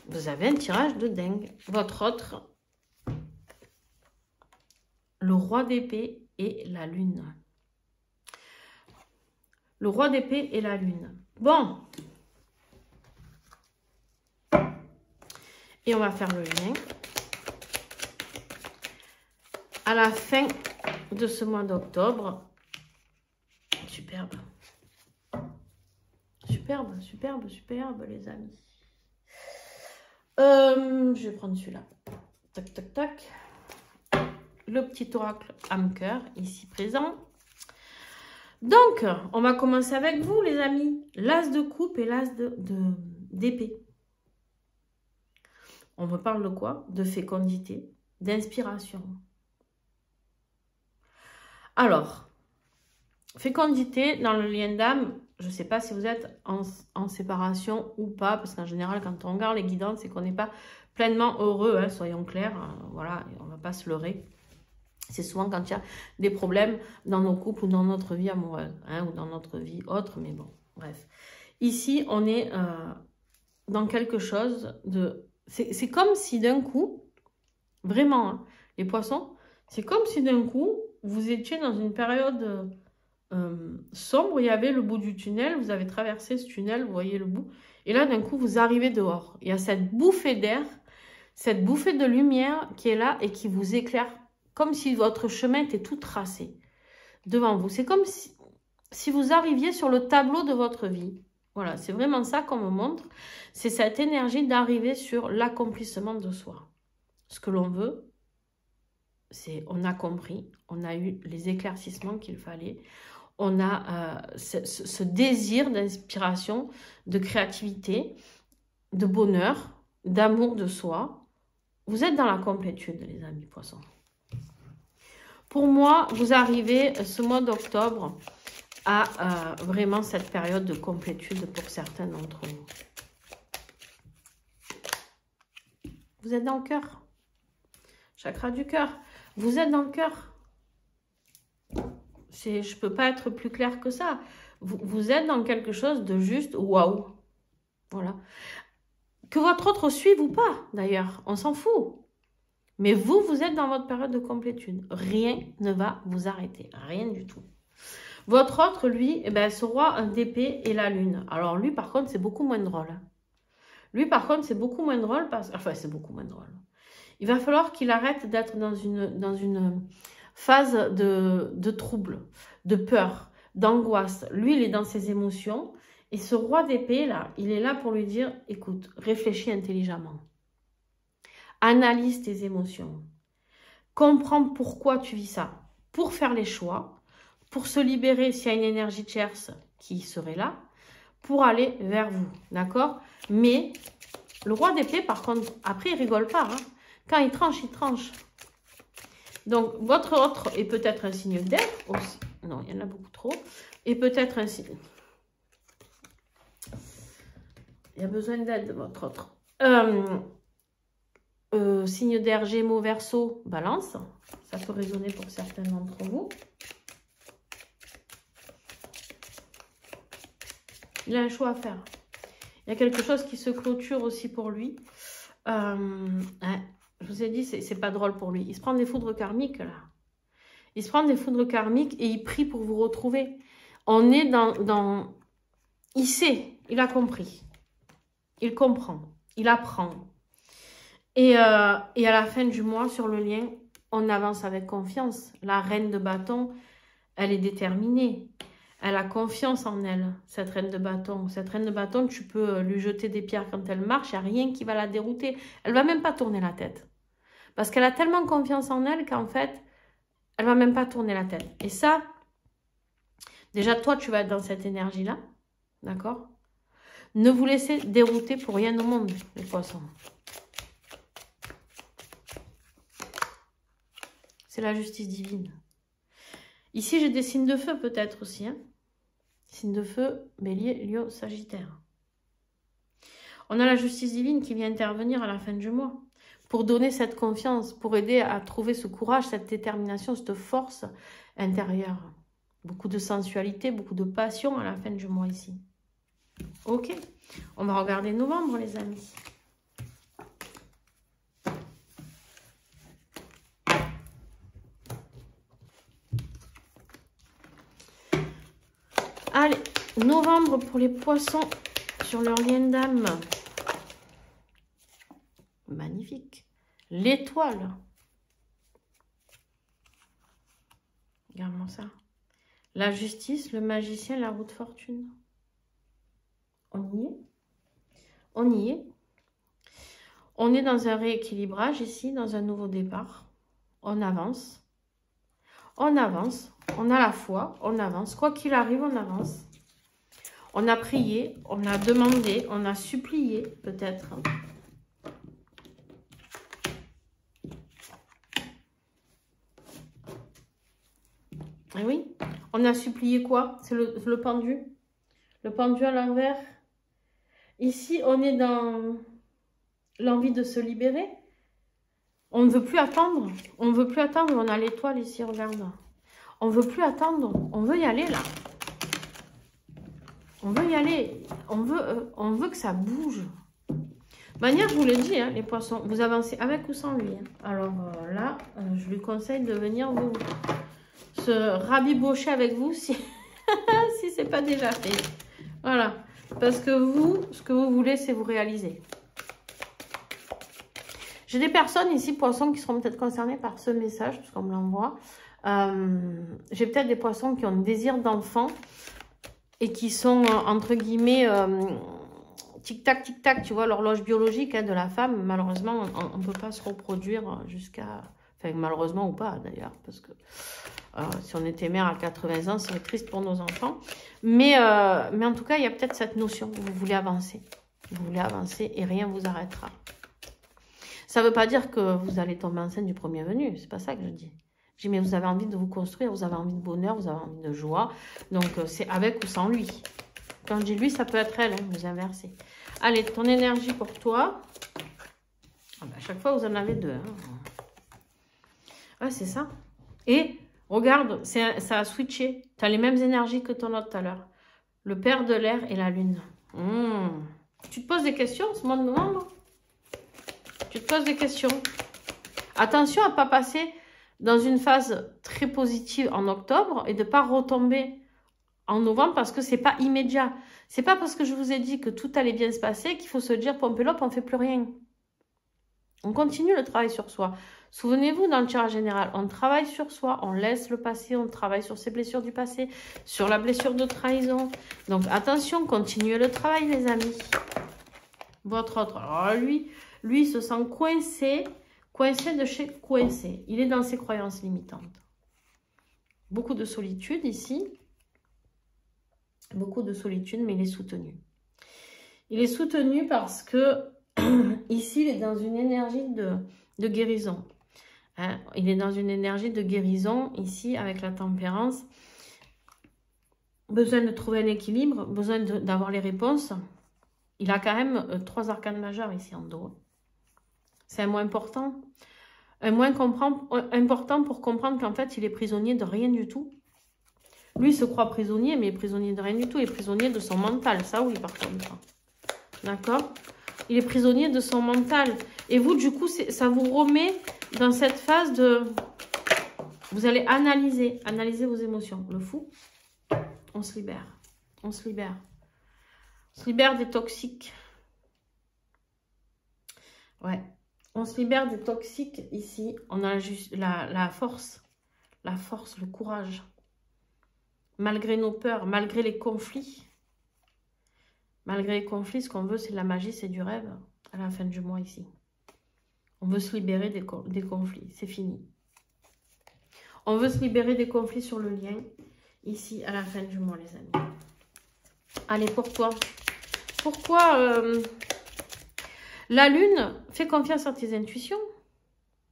Vous avez un tirage de dingue. Votre autre, le roi d'épée et la lune. Le roi d'épée et la lune. Bon. Et on va faire le lien. À la fin de ce mois d'octobre. Superbe. Superbe, superbe, superbe, les amis. Je vais prendre celui-là. Tac, tac, tac. Le petit oracle âme-cœur, ici présent. Donc, on va commencer avec vous, les amis. L'as de coupe et l'as d'épée. On me parle de quoi? De fécondité, d'inspiration. Alors, fécondité, dans le lien d'âme, je ne sais pas si vous êtes en séparation ou pas, parce qu'en général, quand on regarde les guidances, c'est qu'on n'est pas pleinement heureux, hein, soyons clairs, voilà, on ne va pas se leurrer. C'est souvent quand il y a des problèmes dans nos couples ou dans notre vie amoureuse, hein, ou dans notre vie autre, mais bon, bref. Ici, on est dans quelque chose de... C'est comme si d'un coup, vraiment, hein, les poissons, c'est comme si d'un coup, vous étiez dans une période sombre, il y avait le bout du tunnel, vous avez traversé ce tunnel, vous voyez le bout, et là, d'un coup, vous arrivez dehors. Il y a cette bouffée d'air, cette bouffée de lumière qui est là et qui vous éclaire, comme si votre chemin était tout tracé devant vous. C'est comme si vous arriviez sur le tableau de votre vie. Voilà, c'est vraiment ça qu'on me montre. C'est cette énergie d'arriver sur l'accomplissement de soi. Ce que l'on veut, c'est on a compris, on a eu les éclaircissements qu'il fallait. On a ce désir d'inspiration, de créativité, de bonheur, d'amour de soi. Vous êtes dans la complétude, les amis poissons. Pour moi, vous arrivez ce mois d'octobre à vraiment cette période de complétude pour certains d'entre vous. Vous êtes dans le cœur. Chakra du cœur. Vous êtes dans le cœur. Je ne peux pas être plus clair que ça. Vous êtes dans quelque chose de juste waouh. Voilà. Que votre autre suive ou pas, d'ailleurs, on s'en fout. Mais vous, vous êtes dans votre période de complétude. Rien ne va vous arrêter. Rien du tout. Votre autre, lui, eh ben, ce roi d'épée et la lune. Alors lui, par contre, c'est beaucoup moins drôle. Lui, par contre, c'est beaucoup moins drôle. Enfin, c'est beaucoup moins drôle. Il va falloir qu'il arrête d'être dans une phase de trouble, de peur, d'angoisse. Lui, il est dans ses émotions. Et ce roi d'épée, là, il est là pour lui dire, écoute, réfléchis intelligemment. Analyse tes émotions. Comprends pourquoi tu vis ça. Pour faire les choix, pour se libérer s'il y a une énergie tierce qui serait là, pour aller vers vous. D'accord? Mais le roi d'épée, par contre, après, il rigole pas. Hein. Quand il tranche, il tranche. Donc, votre autre est peut-être un signe d'air aussi. Non, il y en a beaucoup trop. Et peut-être un signe... Il y a besoin d'aide de votre autre. Signe d'air, Gémeaux, Verseau, Balance. Ça peut résonner pour certains d'entre vous. Il a un choix à faire. Il y a quelque chose qui se clôture aussi pour lui. Je vous ai dit, c'est pas drôle pour lui. Il se prend des foudres karmiques, là. Il se prend des foudres karmiques et il prie pour vous retrouver. On est dans... Il sait, il a compris. Il comprend, il apprend. Et à la fin du mois, sur le lien, on avance avec confiance. La reine de bâton, elle est déterminée. Elle a confiance en elle, cette reine de bâton. Cette reine de bâton, tu peux lui jeter des pierres quand elle marche, il n'y a rien qui va la dérouter. Elle ne va même pas tourner la tête. Parce qu'elle a tellement confiance en elle qu'en fait, elle ne va même pas tourner la tête. Et ça, déjà, toi, tu vas être dans cette énergie-là. D'accord? Ne vous laissez dérouter pour rien au monde, les poissons. C'est la justice divine. Ici, j'ai des signes de feu peut-être aussi. Hein. Signes de feu, Bélier, Lion, Sagittaire. On a la justice divine qui vient intervenir à la fin du mois pour donner cette confiance, pour aider à trouver ce courage, cette détermination, cette force intérieure. Beaucoup de sensualité, beaucoup de passion à la fin du mois ici. Ok, on va regarder novembre, les amis. Allez, novembre pour les poissons sur leur lien d'âme. Magnifique. L'étoile. Regarde-moi ça. La justice, le magicien, la roue de fortune. On y est. On y est. On est dans un rééquilibrage ici, dans un nouveau départ. On avance. On avance. On a la foi. On avance. Quoi qu'il arrive, on avance. On a prié. On a demandé. On a supplié, peut-être. Et oui, on a supplié quoi? C'est le pendu. Le pendu à l'envers. Ici, on est dans l'envie de se libérer. On ne veut plus attendre. On ne veut plus attendre. On a l'étoile ici, regarde. On ne veut plus attendre. On veut y aller là. On veut y aller. On veut que ça bouge. De manière, je vous l'ai dit, hein, les poissons, vous avancez avec ou sans lui. Hein. Alors là, je lui conseille de venir vous se rabibocher avec vous si, si ce n'est pas déjà fait. Voilà. Parce que vous, ce que vous voulez, c'est vous réaliser. J'ai des personnes ici, poissons, qui seront peut-être concernées par ce message, parce qu'on me l'envoie. J'ai peut-être des poissons qui ont un désir d'enfant et qui sont, entre guillemets, tic-tac, tu vois, l'horloge biologique hein, de la femme. Malheureusement, on ne peut pas se reproduire jusqu'à... Enfin, malheureusement ou pas, d'ailleurs, parce que si on était mère à 80 ans, c'est triste pour nos enfants. Mais en tout cas, il y a peut-être cette notion. Vous voulez avancer. Vous voulez avancer et rien ne vous arrêtera. Ça ne veut pas dire que vous allez tomber enceinte du premier venu. C'est pas ça que je dis. Je dis, mais vous avez envie de vous construire, vous avez envie de bonheur, vous avez envie de joie. Donc, c'est avec ou sans lui. Quand je dis lui, ça peut être elle, hein, vous inversez. Allez, ton énergie pour toi. Ah ben, à chaque fois, vous en avez deux. Hein. Ouais, c'est ça. Et, regarde, ça a switché. Tu as les mêmes énergies que ton autre tout à l'heure. Le père de l'air et la lune. Tu te poses des questions ce mois de novembre? Tu te poses des questions. Attention à ne pas passer dans une phase très positive en octobre et de ne pas retomber en novembre parce que ce n'est pas immédiat. Ce n'est pas parce que je vous ai dit que tout allait bien se passer qu'il faut se dire pompelope, on ne fait plus rien. On continue le travail sur soi. Souvenez-vous, dans le tirage général, on travaille sur soi, on laisse le passé, on travaille sur ses blessures du passé, sur la blessure de trahison. Donc attention, continuez le travail les amis. Votre autre, alors lui il se sent coincé de chez coincé. Il est dans ses croyances limitantes. Beaucoup de solitude ici. Beaucoup de solitude, mais il est soutenu. Il est soutenu parce que ici, il est dans une énergie de guérison. Hein? Il est dans une énergie de guérison, ici, avec la tempérance. Besoin de trouver un équilibre, besoin d'avoir les réponses. Il a quand même 3 arcanes majeures ici en dos. C'est un mot important. Un mot important pour comprendre qu'en fait, il est prisonnier de rien du tout. Lui, il se croit prisonnier, mais il est prisonnier de rien du tout. Il est prisonnier de son mental. Ça, oui, par contre. D'accord? Il est prisonnier de son mental. Et vous, du coup, ça vous remet dans cette phase de... Vous allez analyser vos émotions. Le fou, on se libère. On se libère. On se libère des toxiques. Ouais. On se libère des toxiques ici. On a juste la force. La force, le courage. Malgré nos peurs, malgré les conflits. Malgré les conflits, ce qu'on veut, c'est de la magie, c'est du rêve. À la fin du mois ici. On veut se libérer des conflits. C'est fini. On veut se libérer des conflits sur le lien. Ici, à la fin du mois, les amis. Allez, pour toi. Pourquoi la lune fait confiance à tes intuitions.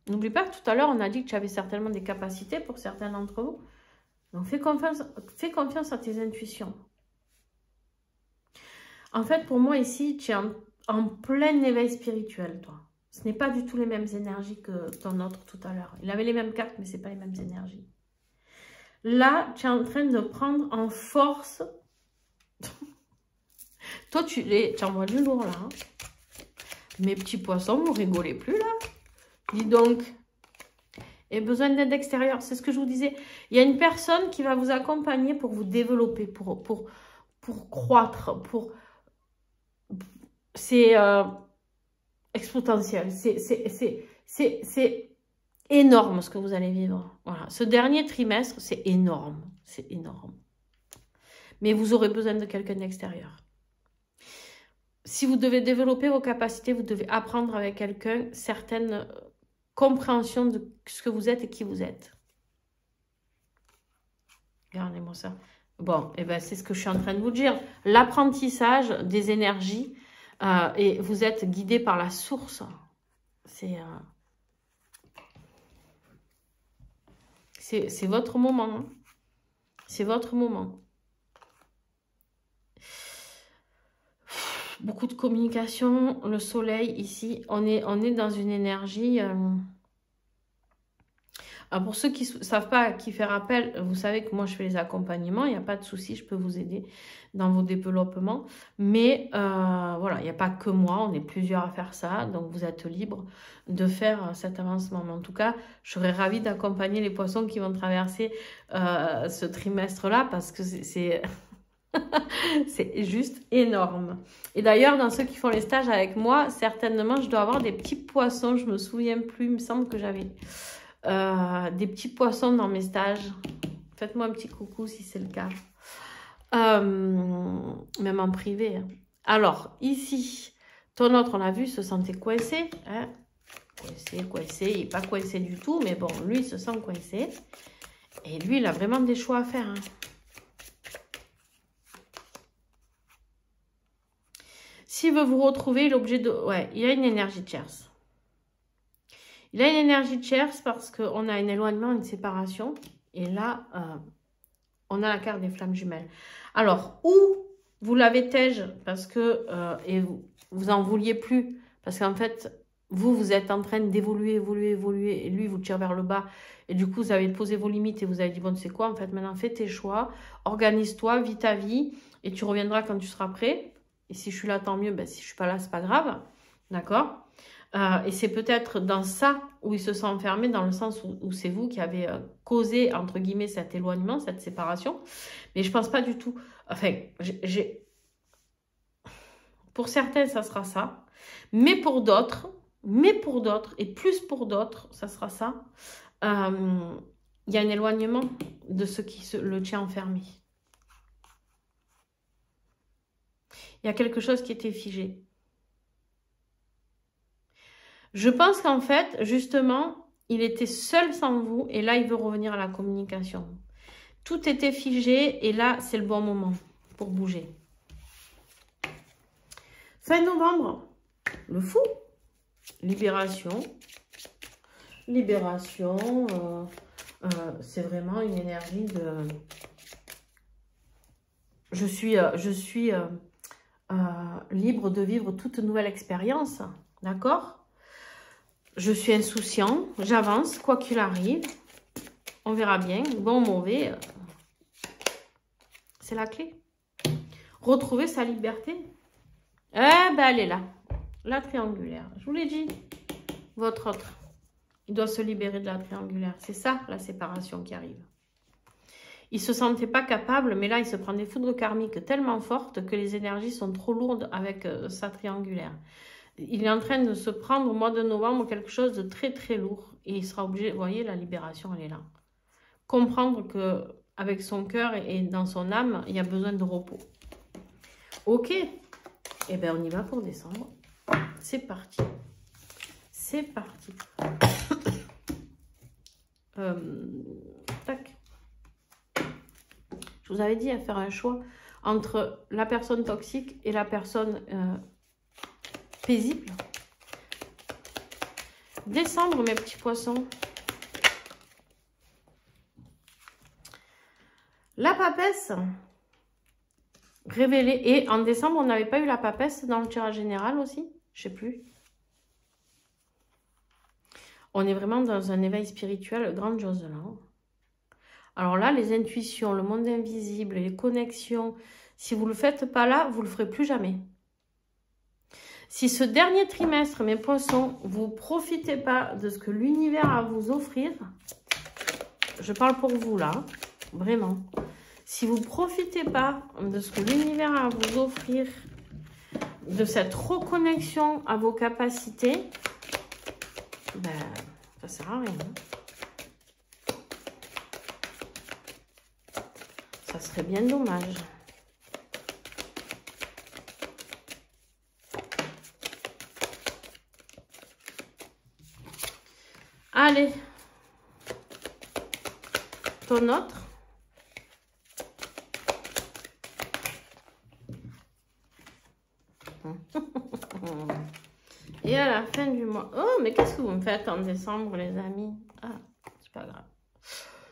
N'oublie pas que tout à l'heure, on a dit que tu avais certainement des capacités pour certains d'entre vous. Donc, fais confiance à tes intuitions. En fait, pour moi, ici, tu es en plein éveil spirituel, toi. Ce n'est pas du tout les mêmes énergies que ton autre tout à l'heure. Il avait les mêmes cartes, mais ce n'est pas les mêmes énergies. Là, tu es en train de prendre en force. Toi, tu envoies du lourd, là. Hein. Mes petits poissons, vous rigolez plus, là. Dis donc. Et besoin d'aide extérieure. C'est ce que je vous disais. Il y a une personne qui va vous accompagner pour vous développer, pour croître, c'est exponentiel. C'est énorme ce que vous allez vivre. Voilà. Ce dernier trimestre, c'est énorme. C'est énorme. Mais vous aurez besoin de quelqu'un d'extérieur. Si vous devez développer vos capacités, vous devez apprendre avec quelqu'un certaines compréhensions de ce que vous êtes et qui vous êtes. Regardez-moi ça. Bon, et ben c'est ce que je suis en train de vous dire. L'apprentissage des énergies et vous êtes guidé par la source. C'est votre moment. Hein. C'est votre moment. Beaucoup de communication, le soleil ici, on est dans une énergie. Alors pour ceux qui ne savent pas à qui faire appel, vous savez que moi je fais les accompagnements, il n'y a pas de souci, je peux vous aider dans vos développements. Mais voilà, il n'y a pas que moi, on est plusieurs à faire ça, donc vous êtes libre de faire cet avancement. Mais en tout cas, je serais ravie d'accompagner les poissons qui vont traverser ce trimestre-là parce que c'est... c'est juste énorme. Et d'ailleurs, dans ceux qui font les stages avec moi, certainement, je dois avoir des petits poissons. Je me souviens plus, il me semble que j'avais des petits poissons dans mes stages. Faites-moi un petit coucou si c'est le cas. Même en privé. Hein. Alors, ici, ton autre, on l'a vu, se sentait coincé. Hein. Coincé. Il n'est pas coincé du tout, mais bon, lui, il se sent coincé. Et lui, il a vraiment des choix à faire. Hein. S'il veut vous retrouver, l'objet de... Ouais, il a une énergie tierce. Il a une énergie tierce parce qu'on a un éloignement, une séparation. Et là, on a la carte des flammes jumelles. Alors, ou vous l'avez tège parce que... et vous en vouliez plus. Parce qu'en fait, vous êtes en train d'évoluer, évoluer. Et lui, il vous tire vers le bas. Et du coup, vous avez posé vos limites et vous avez dit, bon, c'est quoi? En fait, maintenant, fais tes choix. Organise-toi, vis ta vie. Et tu reviendras quand tu seras prêt. Et si je suis là, tant mieux. Ben, si je ne suis pas là, ce n'est pas grave. D'accord? Et c'est peut-être dans ça où il se sent enfermé, dans le sens où c'est vous qui avez causé, entre guillemets, cet éloignement, cette séparation. Mais je ne pense pas du tout. Enfin, pour certains, ça sera ça. Mais pour d'autres, et plus pour d'autres, ça sera ça. Il y a un éloignement de ce qui le tient enfermé. Il y a quelque chose qui était figé. Je pense qu'en fait, justement, il était seul sans vous et là, il veut revenir à la communication. Tout était figé et là, c'est le bon moment pour bouger. Fin novembre, le fou. Libération. Libération, c'est vraiment une énergie de... Je suis libre de vivre toute nouvelle expérience, d'accord? Je suis insouciant, j'avance, quoi qu'il arrive. On verra bien, bon ou mauvais. C'est la clé. Retrouver sa liberté. Eh ben, elle est là. La triangulaire. Je vous l'ai dit. Votre autre. Il doit se libérer de la triangulaire. C'est ça, la séparation qui arrive. Il ne se sentait pas capable, mais là, il se prend des foudres karmiques tellement fortes que les énergies sont trop lourdes avec sa triangulaire. Il est en train de se prendre au mois de novembre quelque chose de très très lourd. Et il sera obligé, vous voyez, la libération, elle est là. Comprendre qu'avec son cœur et dans son âme, il y a besoin de repos. Ok. Eh bien, on y va pour décembre. C'est parti. C'est parti. Tac. Je vous avais dit à faire un choix entre la personne toxique et la personne... paisible. Décembre, mes petits poissons. La papesse révélée. Et en décembre, on n'avait pas eu la papesse dans le tirage général aussi? Je sais plus. On est vraiment dans un éveil spirituel grandiose là. Alors là, les intuitions, le monde invisible, les connexions, si vous ne le faites pas là, vous ne le ferez plus jamais. Si ce dernier trimestre, mes poissons, vous ne profitez pas de ce que l'univers a à vous offrir, je parle pour vous là, vraiment. Si vous ne profitez pas de ce que l'univers a à vous offrir, de cette reconnexion à vos capacités, ben, ça ne sert à rien. Ça serait bien dommage. Allez. Ton autre. Et à la fin du mois... Oh, mais qu'est-ce que vous me faites en décembre, les amis? Ah, c'est pas grave.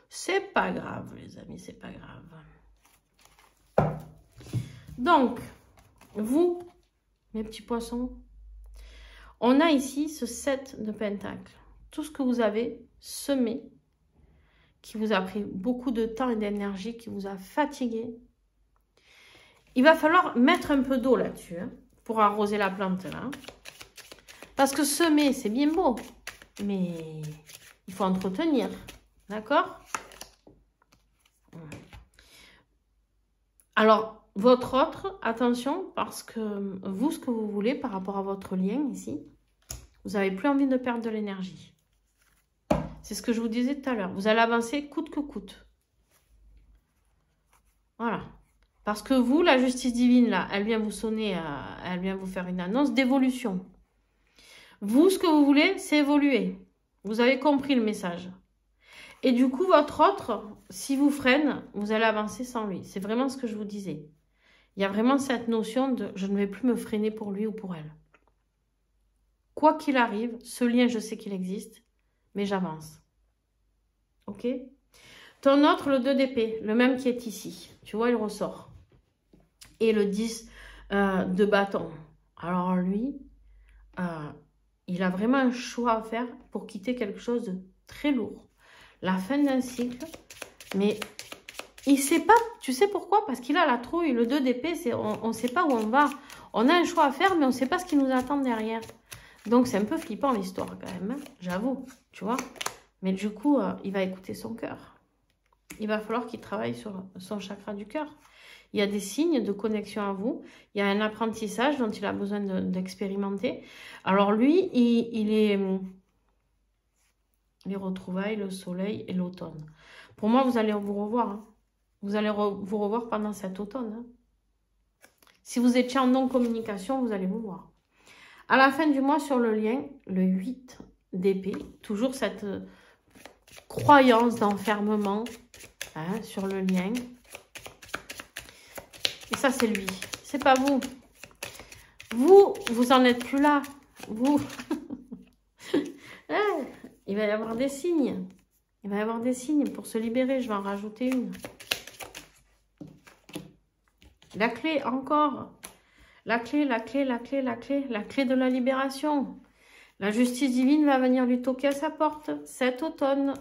C'est pas grave, les amis, c'est pas grave. Donc, vous, mes petits poissons, on a ici ce 7 de pentacles. Tout ce que vous avez semé, qui vous a pris beaucoup de temps et d'énergie, qui vous a fatigué. Il va falloir mettre un peu d'eau là-dessus, hein, pour arroser la plante, là. Parce que semer, c'est bien beau, mais il faut entretenir, d'accord? Alors, votre autre, attention, parce que vous, ce que vous voulez par rapport à votre lien ici, vous n'avez plus envie de perdre de l'énergie. C'est ce que je vous disais tout à l'heure. Vous allez avancer coûte que coûte. Voilà. Parce que vous, la justice divine, là, elle vient vous sonner, elle vient vous faire une annonce d'évolution. Vous, ce que vous voulez, c'est évoluer. Vous avez compris le message. Et du coup, votre autre, si vous freine, vous allez avancer sans lui. C'est vraiment ce que je vous disais. Il y a vraiment cette notion de « je ne vais plus me freiner pour lui ou pour elle ». Quoi qu'il arrive, ce lien, je sais qu'il existe, mais j'avance. Ok? Ton autre, le 2 d'épée, le même qui est ici. Tu vois, il ressort. Et le 10 de bâton. Alors lui, il a vraiment un choix à faire pour quitter quelque chose de très lourd. La fin d'un cycle, mais il ne sait pas. Tu sais pourquoi? Parce qu'il a la trouille. Le 2 d'épée, on ne sait pas où on va. On a un choix à faire, mais on ne sait pas ce qui nous attend derrière. Donc, c'est un peu flippant l'histoire quand même, hein, j'avoue, tu vois. Mais du coup, il va écouter son cœur. Il va falloir qu'il travaille sur son chakra du cœur. Il y a des signes de connexion à vous. Il y a un apprentissage dont il a besoin d'expérimenter. Alors lui, il est les retrouvailles, le soleil et l'automne. Pour moi, vous allez vous revoir. Hein. Vous allez vous revoir pendant cet automne. Hein. Si vous étiez en non-communication, vous allez vous voir. À la fin du mois, sur le lien, le 8 d'épée, toujours cette croyance d'enfermement hein, sur le lien. Et ça, c'est lui. C'est pas vous. Vous en êtes plus là. Vous. Il va y avoir des signes. Il va y avoir des signes pour se libérer. Je vais en rajouter une. La clé, encore. La clé, la clé, la clé, la clé. La clé de la libération. La justice divine va venir lui toquer à sa porte cet automne.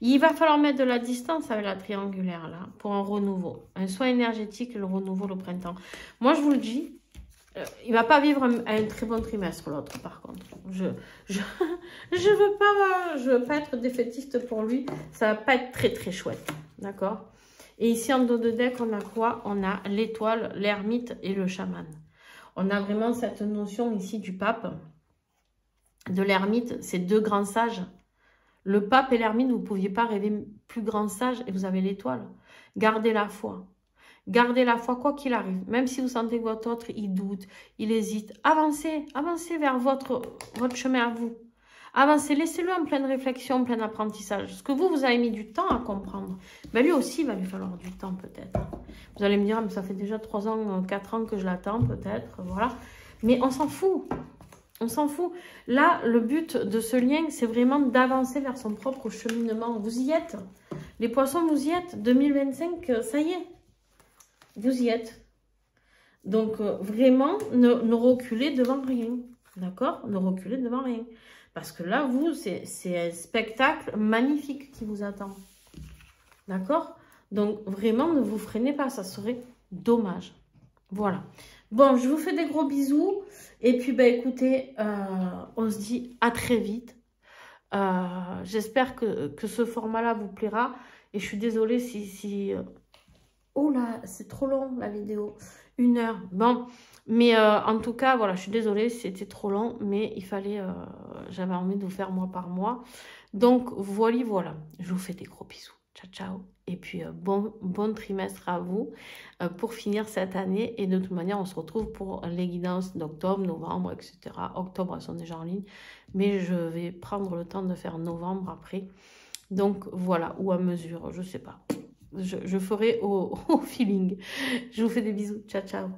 Il va falloir mettre de la distance avec la triangulaire, là, pour un renouveau. Un soin énergétique, le renouveau, le printemps. Moi, je vous le dis, il ne va pas vivre un très bon trimestre, l'autre, par contre. Je veux pas être défaitiste pour lui. Ça va pas être très, très chouette. D'accord? Et ici, en dos de deck, on a quoi? On a l'étoile, l'ermite et le chaman. On a vraiment cette notion ici du pape. De l'ermite, c'est deux grands sages. Le pape et l'ermite, vous ne pouviez pas rêver plus grand sage et vous avez l'étoile. Gardez la foi. Gardez la foi quoi qu'il arrive. Même si vous sentez que votre autre, il doute, il hésite. Avancez, avancez vers votre chemin à vous. Avancez, laissez-le en pleine réflexion, en plein apprentissage. Ce que vous avez mis du temps à comprendre. Ben lui aussi, il va lui falloir du temps peut-être. Vous allez me dire, mais ça fait déjà 3 ans, 4 ans que je l'attends peut-être. Voilà. Mais on s'en fout. On s'en fout. Là, le but de ce lien, c'est vraiment d'avancer vers son propre cheminement. Vous y êtes. Les poissons, vous y êtes. 2025, ça y est. Vous y êtes. Donc, vraiment, ne reculez devant rien. D'accord? Ne reculez devant rien. Parce que là, vous, c'est un spectacle magnifique qui vous attend. D'accord? Donc, vraiment, ne vous freinez pas. Ça serait dommage. Voilà. Bon, je vous fais des gros bisous. Et puis, ben, écoutez, on se dit à très vite. J'espère que ce format-là vous plaira. Et je suis désolée si... Oh là, c'est trop long, la vidéo. 1 heure. Bon, mais en tout cas, voilà, je suis désolée, c'était trop long. Mais il fallait... j'avais envie de vous faire mois par mois. Donc, voilà. Je vous fais des gros bisous. Ciao, ciao. Et puis, bon trimestre à vous pour finir cette année. Et de toute manière, on se retrouve pour les guidances d'octobre, novembre, etc. Octobre, elles sont déjà en ligne. Mais je vais prendre le temps de faire novembre après. Donc, voilà. Ou à mesure, je ne sais pas. Je ferai au feeling. Je vous fais des bisous. Ciao, ciao.